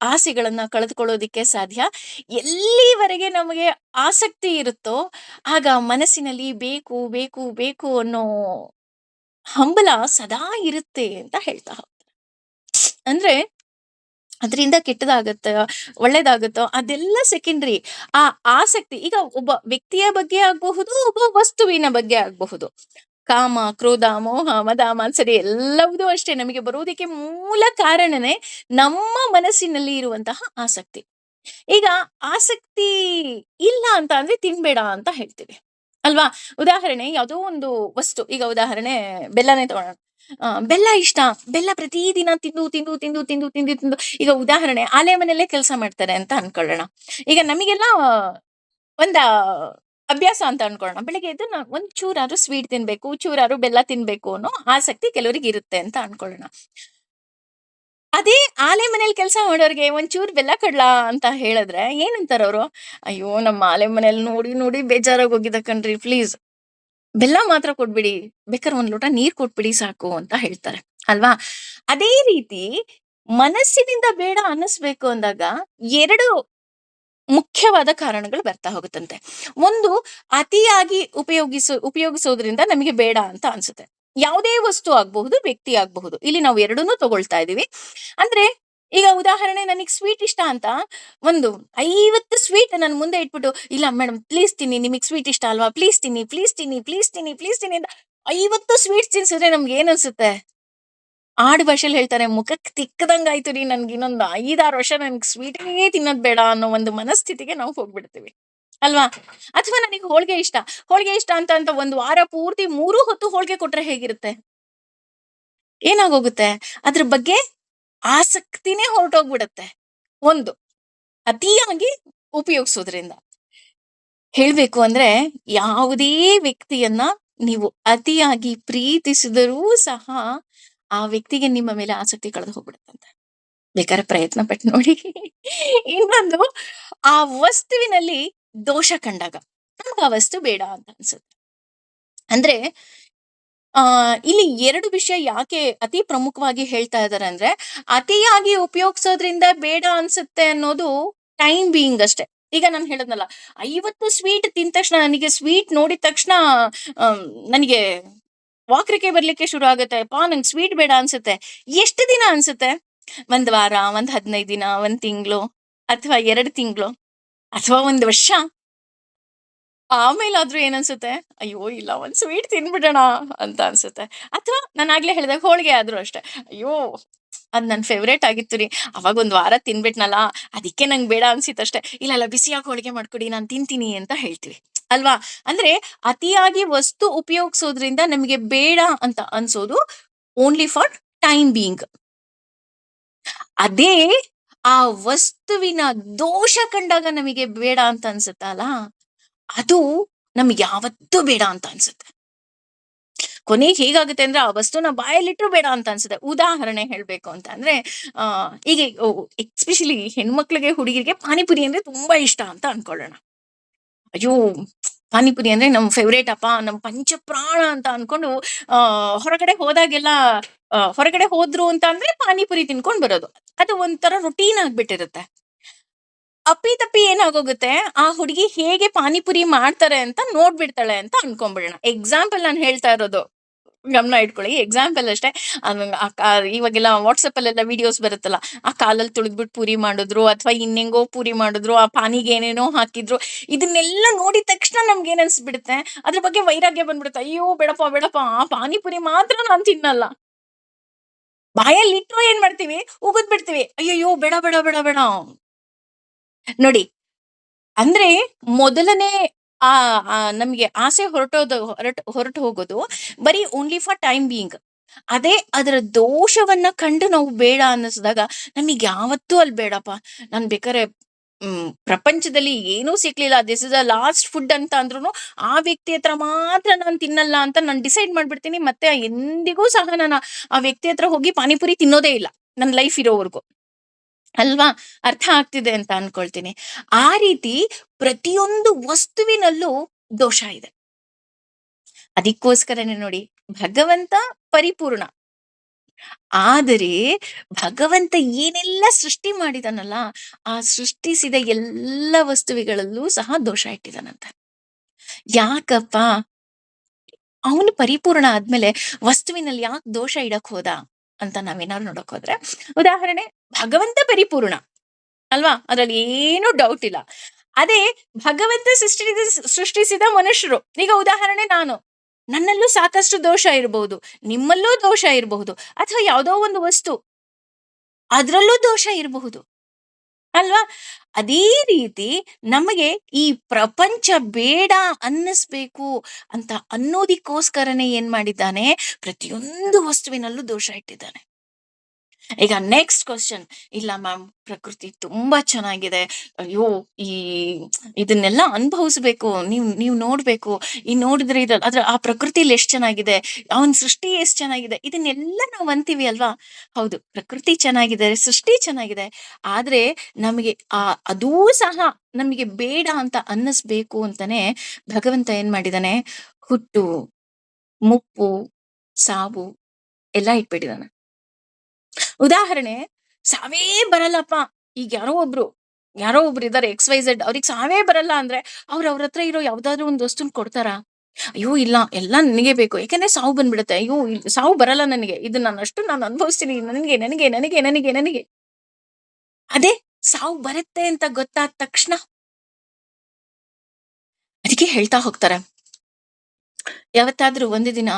ಆಸೆಗಳನ್ನ ಕಳೆದುಕೊಳ್ಳೋದಿಕ್ಕೆ ಸಾಧ್ಯ. ಎಲ್ಲಿವರೆಗೆ ನಮಗೆ ಆಸಕ್ತಿ ಇರುತ್ತೋ, ಆಗ ಮನಸ್ಸಿನಲ್ಲಿ ಬೇಕು, ಬೇಕು, ಬೇಕು ಅನ್ನೋ ಹಂಬಲ ಸದಾ ಇರುತ್ತೆ ಅಂತ ಹೇಳ್ತಾ. ಅಂದ್ರೆ ಅದರಿಂದ ಕೆಟ್ಟದಾಗತ್ತೋ ಒಳ್ಳೇದಾಗುತ್ತೋ ಅದೆಲ್ಲ ಸೆಕೆಂಡ್ರಿ. ಆ ಆಸಕ್ತಿ ಈಗ ಒಬ್ಬ ವ್ಯಕ್ತಿಯ ಬಗ್ಗೆ ಆಗಬಹುದು, ಒಬ್ಬ ವಸ್ತುವಿನ ಬಗ್ಗೆ ಆಗಬಹುದು. ಕಾಮ, ಕ್ರೋಧ, ಮೋಹ, ಮದ, ಮಾತ್ಸರ್ಯ ಎಲ್ಲವೂ ಅಷ್ಟೇ ನಮಗೆ ಬರುವುದಕ್ಕೆ ಮೂಲ ಕಾರಣನೇ ನಮ್ಮ ಮನಸ್ಸಿನಲ್ಲಿ ಇರುವಂತಹ ಆಸಕ್ತಿ. ಈಗ ಆಸಕ್ತಿ ಇಲ್ಲ ಅಂತ ಅಂದ್ರೆ ತಿನ್ಬೇಡ ಅಂತ ಹೇಳ್ತೀವಿ ಅಲ್ವಾ? ಉದಾಹರಣೆ ಯಾವುದೋ ಒಂದು ವಸ್ತು, ಈಗ ಉದಾಹರಣೆ ಬೆಲ್ಲನೇ ತಗೊಳ್ಳೋಣ. ಬೆಲ್ಲ ಇಷ್ಟ. ಬೆಲ್ಲ ಪ್ರತಿದಿನ ತಿಂದು ತಿಂದು ತಿಂದು ತಿಂದು ತಿಂದು ತಿಂದು ಈಗ ಉದಾಹರಣೆ ಆಲೆ ಮನೆಯಲ್ಲೇ ಕೆಲಸ ಮಾಡ್ತಾರೆ ಅಂತ ಅನ್ಕೊಳ್ಳೋಣ. ಈಗ ನಮಗೆಲ್ಲ ಒಂದ ಅಭ್ಯಾಸ ಅಂತ ಅನ್ಕೊಳ್ಳೋಣ. ಬೆಳಿಗ್ಗೆ ಎದ್ದು ಒಂದ್ ಚೂರಾದ್ರೂ ಸ್ವೀಟ್ ತಿನ್ಬೇಕು, ಚೂರಾದ್ರೂ ಬೆಲ್ಲ ತಿನ್ಬೇಕು ಅನ್ನೋ ಆಸಕ್ತಿ ಕೆಲವರಿಗೆ ಇರುತ್ತೆ ಅಂತ ಅನ್ಕೊಳ್ಳೋಣ. ಅದೇ ಆಲೆ ಮನೇಲಿ ಕೆಲಸ ಮಾಡೋರ್ಗೆ ಒಂಚೂರು ಬೆಲ್ಲ ಕೊಡ್ಲಾ ಅಂತ ಹೇಳಿದ್ರೆ ಏನಂತಾರ ಅವರು? ಅಯ್ಯೋ ನಮ್ಮ ಆಲೆ ಮನೇಲಿ ನೋಡಿ ನೋಡಿ ಬೇಜಾರಾಗಿ ಹೋಗಿದೆ ಕಣ್ರಿ, ಪ್ಲೀಸ್ ಬೆಲ್ಲ ಮಾತ್ರ ಕೊಟ್ಬಿಡಿ, ಬೇಕಾದ್ರೆ ಒಂದ್ ಲೋಟ ನೀರ್ ಕೊಟ್ಬಿಡಿ ಸಾಕು ಅಂತ ಹೇಳ್ತಾರೆ ಅಲ್ವಾ? ಅದೇ ರೀತಿ ಮನಸ್ಸಿನಿಂದ ಬೇಡ ಅನ್ನಿಸ್ಬೇಕು ಅಂದಾಗ ಎರಡು ಮುಖ್ಯವಾದ ಕಾರಣಗಳು ಬರ್ತಾ ಹೋಗುತ್ತಂತೆ. ಒಂದು, ಅತಿಯಾಗಿ ಉಪಯೋಗಿಸೋದ್ರಿಂದ ನಮಗೆ ಬೇಡ ಅಂತ ಅನ್ಸುತ್ತೆ. ಯಾವುದೇ ವಸ್ತು ಆಗಬಹುದು, ವ್ಯಕ್ತಿ ಆಗಬಹುದು. ಇಲ್ಲಿ ನಾವು ಎರಡನ್ನೂ ತಗೊಳ್ತಾ ಇದೀವಿ. ಅಂದ್ರೆ ಈಗ ಉದಾಹರಣೆ ನನಗೆ ಸ್ವೀಟ್ ಇಷ್ಟ ಅಂತ ಒಂದು 50 ಸ್ವೀಟ್ ನನ್ನ ಮುಂದೆ ಇಟ್ಬಿಟ್ಟು, ಇಲ್ಲ ಮೇಡಮ್ ಪ್ಲೀಸ್ ತಿನ್ನಿ, ನಿಮಗೆ ಸ್ವೀಟ್ ಇಷ್ಟ ಅಲ್ವಾ, ಪ್ಲೀಸ್ ತಿನ್ನಿ ಪ್ಲೀಸ್ ತಿನ್ನಿ ಪ್ಲೀಸ್ ತಿನ್ನಿ ಪ್ಲೀಸ್ ತಿನ್ನಿ ಅಂತ 50 ಸ್ವೀಟ್ಸ್ ತಿನ್ಸಿದ್ರೆ ನಮ್ಗೆ ಏನ್ ಅನ್ಸುತ್ತೆ? ಆಡು ಭಾಷೆಲಿ ಹೇಳ್ತಾರೆ, ಮುಖಕ್ಕೆ ತಿಕ್ಕದಂಗಾಯ್ತು ರೀ, ನನ್ಗೆ ಇನ್ನೊಂದು 5-6 ವರ್ಷ ನನ್ಗೆ ಸ್ವೀಟೇ ತಿನ್ನೋದ್ ಬೇಡ ಅನ್ನೋ ಒಂದು ಮನಸ್ಥಿತಿಗೆ ನಾವು ಹೋಗ್ಬಿಡ್ತೀವಿ ಅಲ್ವಾ? ಅಥವಾ ನನಗೆ ಹೋಳಿಗೆ ಇಷ್ಟ. ಹೋಳಿಗೆ ಇಷ್ಟ ಅಂತ ಅಂತ ಒಂದು ವಾರ ಪೂರ್ತಿ 3 ಹೊತ್ತು ಹೋಳಿಗೆ ಕೊಟ್ರೆ ಹೇಗಿರುತ್ತೆ? ಏನಾಗೋಗುತ್ತೆ? ಅದ್ರ ಬಗ್ಗೆ ಆಸಕ್ತಿನೇ ಹೊರಟೋಗ್ಬಿಡತ್ತೆ. ಒಂದು, ಅತಿಯಾಗಿ ಉಪಯೋಗಿಸೋದ್ರಿಂದ. ಹೇಳ್ಬೇಕು ಅಂದ್ರೆ ಯಾವುದೇ ವ್ಯಕ್ತಿಯನ್ನ ನೀವು ಅತಿಯಾಗಿ ಪ್ರೀತಿಸಿದರೂ ಸಹ ಆ ವ್ಯಕ್ತಿಗೆ ನಿಮ್ಮ ಮೇಲೆ ಆಸಕ್ತಿ ಕಳೆದು ಹೋಗ್ಬಿಡುತ್ತಂತೆ. ಬೇಕಾದ್ರೆ ಪ್ರಯತ್ನ ಪಟ್ಟು ನೋಡಿ. ಇನ್ನೊಂದು, ಆ ವಸ್ತುವಿನಲ್ಲಿ ದೋಷ ಕಂಡಾಗ ನಮ್ಗೆ ಆ ವಸ್ತು ಬೇಡ ಅಂತ ಅನ್ಸುತ್ತೆ. ಅಂದ್ರೆ ಇಲ್ಲಿ 2 ವಿಷಯ ಯಾಕೆ ಅತಿ ಪ್ರಮುಖವಾಗಿ ಹೇಳ್ತಾ ಇದ್ದಾರೆ ಅಂದ್ರೆ, ಅತಿಯಾಗಿ ಉಪಯೋಗಿಸೋದ್ರಿಂದ ಬೇಡ ಅನ್ಸುತ್ತೆ ಅನ್ನೋದು ಟೈಮ್ ಬೀಯಿಂಗ್ ಅಷ್ಟೇ. ಈಗ ನಾನು ಹೇಳದ್ನಲ್ಲ, 50 ಸ್ವೀಟ್ ತಿಂದ ತಕ್ಷಣ ನನಗೆ ಸ್ವೀಟ್ ನೋಡಿದ ತಕ್ಷಣ ಆಮ್, ನನಗೆ ವಾಕರಿಕೆ ಬರ್ಲಿಕ್ಕೆ ಶುರು ಆಗುತ್ತೆ. ಅಪ್ಪಾ ನಂಗೆ ಸ್ವೀಟ್ ಬೇಡ ಅನ್ಸುತ್ತೆ. ಎಷ್ಟು ದಿನ ಅನ್ಸುತ್ತೆ? ಒಂದ್ ವಾರ, ಒಂದ್ 15 ದಿನ, ಒಂದ್ ತಿಂಗಳು, ಅಥವಾ 2 ತಿಂಗಳು, ಅಥವಾ 1 ವರ್ಷ. ಆಮೇಲಾದ್ರೂ ಏನನ್ಸುತ್ತೆ? ಅಯ್ಯೋ ಇಲ್ಲ, ಒಂದ್ ಸ್ವೀಟ್ ತಿನ್ಬಿಡೋಣ ಅಂತ ಅನ್ಸುತ್ತೆ. ಅಥವಾ ನಾನಾಗ್ಲೇ ಹೇಳ್ದಾಗ ಹೋಳಿಗೆ ಆದ್ರೂ ಅಷ್ಟೇ. ಅಯ್ಯೋ ಅದ್ ನನ್ ಫೇವ್ರೇಟ್ ಆಗಿತ್ತು ರೀ. ಅವಾಗ ಒಂದ್ ವಾರ ತಿನ್ಬಿಟ್ನಲ್ಲ, ಅದಕ್ಕೆ ನಂಗೆ ಬೇಡ ಅನ್ಸಿತ್ತಷ್ಟೇ. ಇಲ್ಲ ಇಲ್ಲ, ಬಿಸಿಯಾಗಿ ಹೋಳಿಗೆ ಮಾಡ್ಕೊಡಿ, ನಾನ್ ತಿಂತೀನಿ ಅಂತ ಹೇಳ್ತೀವಿ ಅಲ್ವಾ? ಅಂದ್ರೆ ಅತಿಯಾಗಿ ವಸ್ತು ಉಪಯೋಗಿಸೋದ್ರಿಂದ ನಮಗೆ ಬೇಡ ಅಂತ ಅನ್ಸೋದು ಓನ್ಲಿ ಫಾರ್ ಟೈಮ್ ಬೀಯಿಂಗ್. ಅದೇ ಆ ವಸ್ತುವಿನ ದೋಷ ಕಂಡಾಗ ನಮಗೆ ಬೇಡ ಅಂತ ಅನ್ಸುತ್ತಲ್ಲ, ಅದು ನಮ್ಗೆ ಯಾವತ್ತೂ ಬೇಡ ಅಂತ ಅನ್ಸುತ್ತೆ. ಕೊನೆಗೆ ಹೇಗಾಗುತ್ತೆ ಅಂದ್ರೆ ಆ ವಸ್ತುನ ಬಾಯಲ್ಲಿಟ್ರು ಬೇಡ ಅಂತ ಅನ್ಸುತ್ತೆ. ಉದಾಹರಣೆ ಹೇಳ್ಬೇಕು ಅಂತ ಅಂದ್ರೆ ಆ ಈಗ ಎಸ್ಪೆಷಲಿ ಹೆಣ್ಮಕ್ಳಿಗೆ, ಹುಡುಗಿರಿಗೆ ಪಾನಿಪುರಿ ಅಂದ್ರೆ ತುಂಬಾ ಇಷ್ಟ ಅಂತ ಅನ್ಕೊಳ್ಳೋಣ. ಅಯ್ಯೋ ಪಾನಿಪುರಿ ಅಂದ್ರೆ ನಮ್ ಫೇವ್ರೇಟ್ ಅಪ್ಪ, ನಮ್ ಪಂಚಪ್ರಾಣ ಅಂತ ಅನ್ಕೊಂಡು ಹೊರಗಡೆ ಹೋದಾಗೆಲ್ಲ, ಹೊರಗಡೆ ಹೋದ್ರು ಅಂತ ಅಂದ್ರೆ ಪಾನಿಪುರಿ ತಿನ್ಕೊಂಡ್ ಬರೋದು. ಅದು ಒಂಥರ ರೊಟೀನ್ ಆಗ್ಬಿಟ್ಟಿರುತ್ತೆ. ಅಪ್ಪಿತಪ್ಪಿ ಏನಾಗೋಗುತ್ತೆ, ಆ ಹುಡುಗಿ ಹೇಗೆ ಪಾನಿಪುರಿ ಮಾಡ್ತಾರೆ ಅಂತ ನೋಡ್ಬಿಡ್ತಾಳೆ ಅಂತ ಅನ್ಕೊಂಡ್ಬಿಡೋಣ. ಎಕ್ಸಾಂಪಲ್ ನಾನು ಹೇಳ್ತಾ ಇರೋದು. ಗಮನ ಇಟ್ಕೊಳ್ಳಿ. ಎಕ್ಸಾಂಪಲ್ ಅಷ್ಟೇ. ಇವಾಗೆಲ್ಲ ವಾಟ್ಸಪ್ ಅಲ್ಲೆಲ್ಲ ವಿಡಿಯೋಸ್ ಬರುತ್ತಲ್ಲ, ಆ ಕಾಲಲ್ಲಿ ತುಳಿದ್ಬಿಟ್ಟು ಪೂರಿ ಮಾಡಿದ್ರು, ಅಥವಾ ಇನ್ನೆಂಗೋ ಪೂರಿ ಮಾಡಿದ್ರು, ಆ ಪಾನಿಗೆ ಏನೇನೋ ಹಾಕಿದ್ರು. ಇದನ್ನೆಲ್ಲ ನೋಡಿದ ತಕ್ಷಣ ನಮ್ಗೆ ಏನ್ ಅನ್ಸ್ಬಿಡುತ್ತೆ? ಅದ್ರ ಬಗ್ಗೆ ವೈರಾಗ್ಯ ಬಂದ್ಬಿಡುತ್ತೆ. ಅಯ್ಯೋ ಬೇಡಪ್ಪ ಬೇಡಪ್ಪ, ಆ ಪಾನಿಪುರಿ ಮಾತ್ರ ನಾನ್ ತಿನ್ನಲ್ಲ. ಬಾಯಲ್ಲಿ ಇಟ್ರು ಏನ್ ಮಾಡ್ತೀವಿ? ಉಗಿದ್ ಬಿಡ್ತೀವಿ. ಅಯ್ಯಯ್ಯೋ ಬೇಡ ಬೇಡ ಬೇಡ ಬೇಡ ನೋಡಿ. ಅಂದ್ರೆ ಮೊದಲನೇ ಆ ನಮ್ಗೆ ಆಸೆ ಹೊರಟು ಹೋಗೋದು ಬರೀ ಓನ್ಲಿ ಫಾರ್ ಟೈಮ್ ಬೀಯಿಂಗ್. ಅದೇ ಅದರ ದೋಷವನ್ನ ಕಂಡು ನಾವು ಬೇಡ ಅನ್ನಿಸಿದಾಗ ನಮಗೆ ಯಾವತ್ತೂ ಅಲ್ಲಿ ಬೇಡಪ್ಪ, ನಾನ್ ಬೇಕಾದ್ರೆ ಪ್ರಪಂಚದಲ್ಲಿ ಏನೂ ಸಿಕ್ಲಿಲ್ಲ, this is the last food ಅಂತ ಅಂದ್ರೂ ಆ ವ್ಯಕ್ತಿ ಹತ್ರ ಮಾತ್ರ ನಾನು ತಿನ್ನಲ್ಲ ಅಂತ ನಾನು ಡಿಸೈಡ್ ಮಾಡ್ಬಿಡ್ತೀನಿ. ಮತ್ತೆ ಎಂದಿಗೂ ಸಹ ನಾನು ಆ ವ್ಯಕ್ತಿ ಹತ್ರ ಹೋಗಿ ಪಾನಿಪುರಿ ತಿನ್ನೋದೇ ಇಲ್ಲ ನನ್ನ ಲೈಫ್ ಇರೋವರೆಗೂ. ಅಲ್ವಾ? ಅರ್ಥ ಆಗ್ತಿದೆ ಅಂತ ಅನ್ಕೊಳ್ತೀನಿ. ಆ ರೀತಿ ಪ್ರತಿಯೊಂದು ವಸ್ತುವಿನಲ್ಲೂ ದೋಷ ಇದೆ. ಅದಕ್ಕೋಸ್ಕರನೇ ನೋಡಿ, ಭಗವಂತ ಪರಿಪೂರ್ಣ. ಆದರೆ ಭಗವಂತ ಏನೆಲ್ಲ ಸೃಷ್ಟಿ ಮಾಡಿದಾನಲ್ಲ, ಆ ಸೃಷ್ಟಿಸಿದ ಎಲ್ಲ ವಸ್ತುವಿಗಳಲ್ಲೂ ಸಹ ದೋಷ ಇಟ್ಟಿದಾನಂತೆ. ಯಾಕಪ್ಪ? ಅವನು ಪರಿಪೂರ್ಣ ಆದ್ಮೇಲೆ ವಸ್ತುವಿನಲ್ಲಿ ಯಾಕೆ ದೋಷ ಇಡಕ್ ಹೋದ ಅಂತ ನಾವೇನಾದ್ರು ನೋಡಕ್ ಹೋದ್ರೆ, ಉದಾಹರಣೆ ಭಗವಂತ ಪರಿಪೂರ್ಣ ಅಲ್ವಾ? ಅದ್ರಲ್ಲಿ ಏನೂ ಡೌಟ್ ಇಲ್ಲ. ಅದೇ ಭಗವಂತ ಸೃಷ್ಟಿಸಿದ ಮನುಷ್ಯರು. ಈಗ ಉದಾಹರಣೆ ನಾನು. ನನ್ನಲ್ಲೂ ಸಾಕಷ್ಟು ದೋಷ ಇರಬಹುದು. ನಿಮ್ಮಲ್ಲೂ ದೋಷ ಇರಬಹುದು. ಅಥವಾ ಯಾವುದೋ ಒಂದು ವಸ್ತು, ಅದ್ರಲ್ಲೂ ದೋಷ ಇರಬಹುದು. ಅಲ್ವಾ? ಅದೇ ರೀತಿ ನಮಗೆ ಈ ಪ್ರಪಂಚ ಬೇಡ ಅನ್ನಿಸ್ಬೇಕು ಅಂತ ಅನ್ನೋದಿಕ್ಕೋಸ್ಕರನೇ ಏನ್ ಮಾಡಿದ್ದಾನೆ, ಪ್ರತಿಯೊಂದು ವಸ್ತುವಿನಲ್ಲೂ ದೋಷ ಇಟ್ಟಿದ್ದಾನೆ. ಈಗ ನೆಕ್ಸ್ಟ್ ಕ್ವಶನ್, ಇಲ್ಲ ಮ್ಯಾಮ್ ಪ್ರಕೃತಿ ತುಂಬಾ ಚೆನ್ನಾಗಿದೆ, ಅಯ್ಯೋ ಈ ಇದನ್ನೆಲ್ಲ ಅನುಭವಿಸ್ಬೇಕು, ನೀವು ನೋಡ್ಬೇಕು, ಈ ನೋಡಿದ್ರೆ ಇದು ಅದ್ರ ಆ ಪ್ರಕೃತಿಲಿ ಎಷ್ಟ್ ಚೆನ್ನಾಗಿದೆ, ಅವನ್ ಸೃಷ್ಟಿ ಎಷ್ಟ್ ಚೆನ್ನಾಗಿದೆ, ಇದನ್ನೆಲ್ಲ ನಾವು ಅಂತೀವಿ ಅಲ್ವಾ? ಹೌದು, ಪ್ರಕೃತಿ ಚೆನ್ನಾಗಿದೆ, ಸೃಷ್ಟಿ ಚೆನ್ನಾಗಿದೆ. ಆದ್ರೆ ನಮಗೆ ಅದೂ ಸಹ ನಮಗೆ ಬೇಡ ಅಂತ ಅನ್ನಿಸ್ಬೇಕು ಅಂತಾನೆ ಭಗವಂತ ಏನ್ ಮಾಡಿದಾನೆ, ಹುಟ್ಟು, ಮುಪ್ಪು, ಸಾವು ಎಲ್ಲ ಇಟ್ಬಿಟ್ಟಿದಾನೆ. ಉದಾಹರಣೆ, ಸಾವೇ ಬರಲ್ಲಪ್ಪ. ಈಗ ಯಾರೋ ಒಬ್ರು ಇದಾರೆ XYZ, ಅವ್ರಿಗೆ ಸಾವೇ ಬರಲ್ಲ ಅಂದ್ರೆ ಅವ್ರ ಹತ್ರ ಇರೋ ಯಾವ್ದಾದ್ರು ಒಂದು ವಸ್ತುನ್ ಕೊಡ್ತಾರಾ? ಅಯ್ಯೋ ಇಲ್ಲ, ಎಲ್ಲ ನನಗೆ ಬೇಕು, ಯಾಕಂದ್ರೆ ಸಾವು ಬಂದ್ಬಿಡುತ್ತೆ, ಅಯ್ಯೋ ಸಾವು ಬರಲ್ಲ ನನಗೆ, ಇದು ನಾನು ಅನುಭವಿಸ್ತೀನಿ, ನನಗೆ ನನಗೆ ನನಗೆ ನನಗೆ ನನಗೆ. ಅದೇ ಸಾವು ಬರುತ್ತೆ ಅಂತ ಗೊತ್ತಾದ ತಕ್ಷಣ ಅದಕ್ಕೆ ಹೇಳ್ತಾ ಹೋಗ್ತಾರೆ, ಯಾವತ್ತಾದ್ರೂ ಒಂದು ದಿನ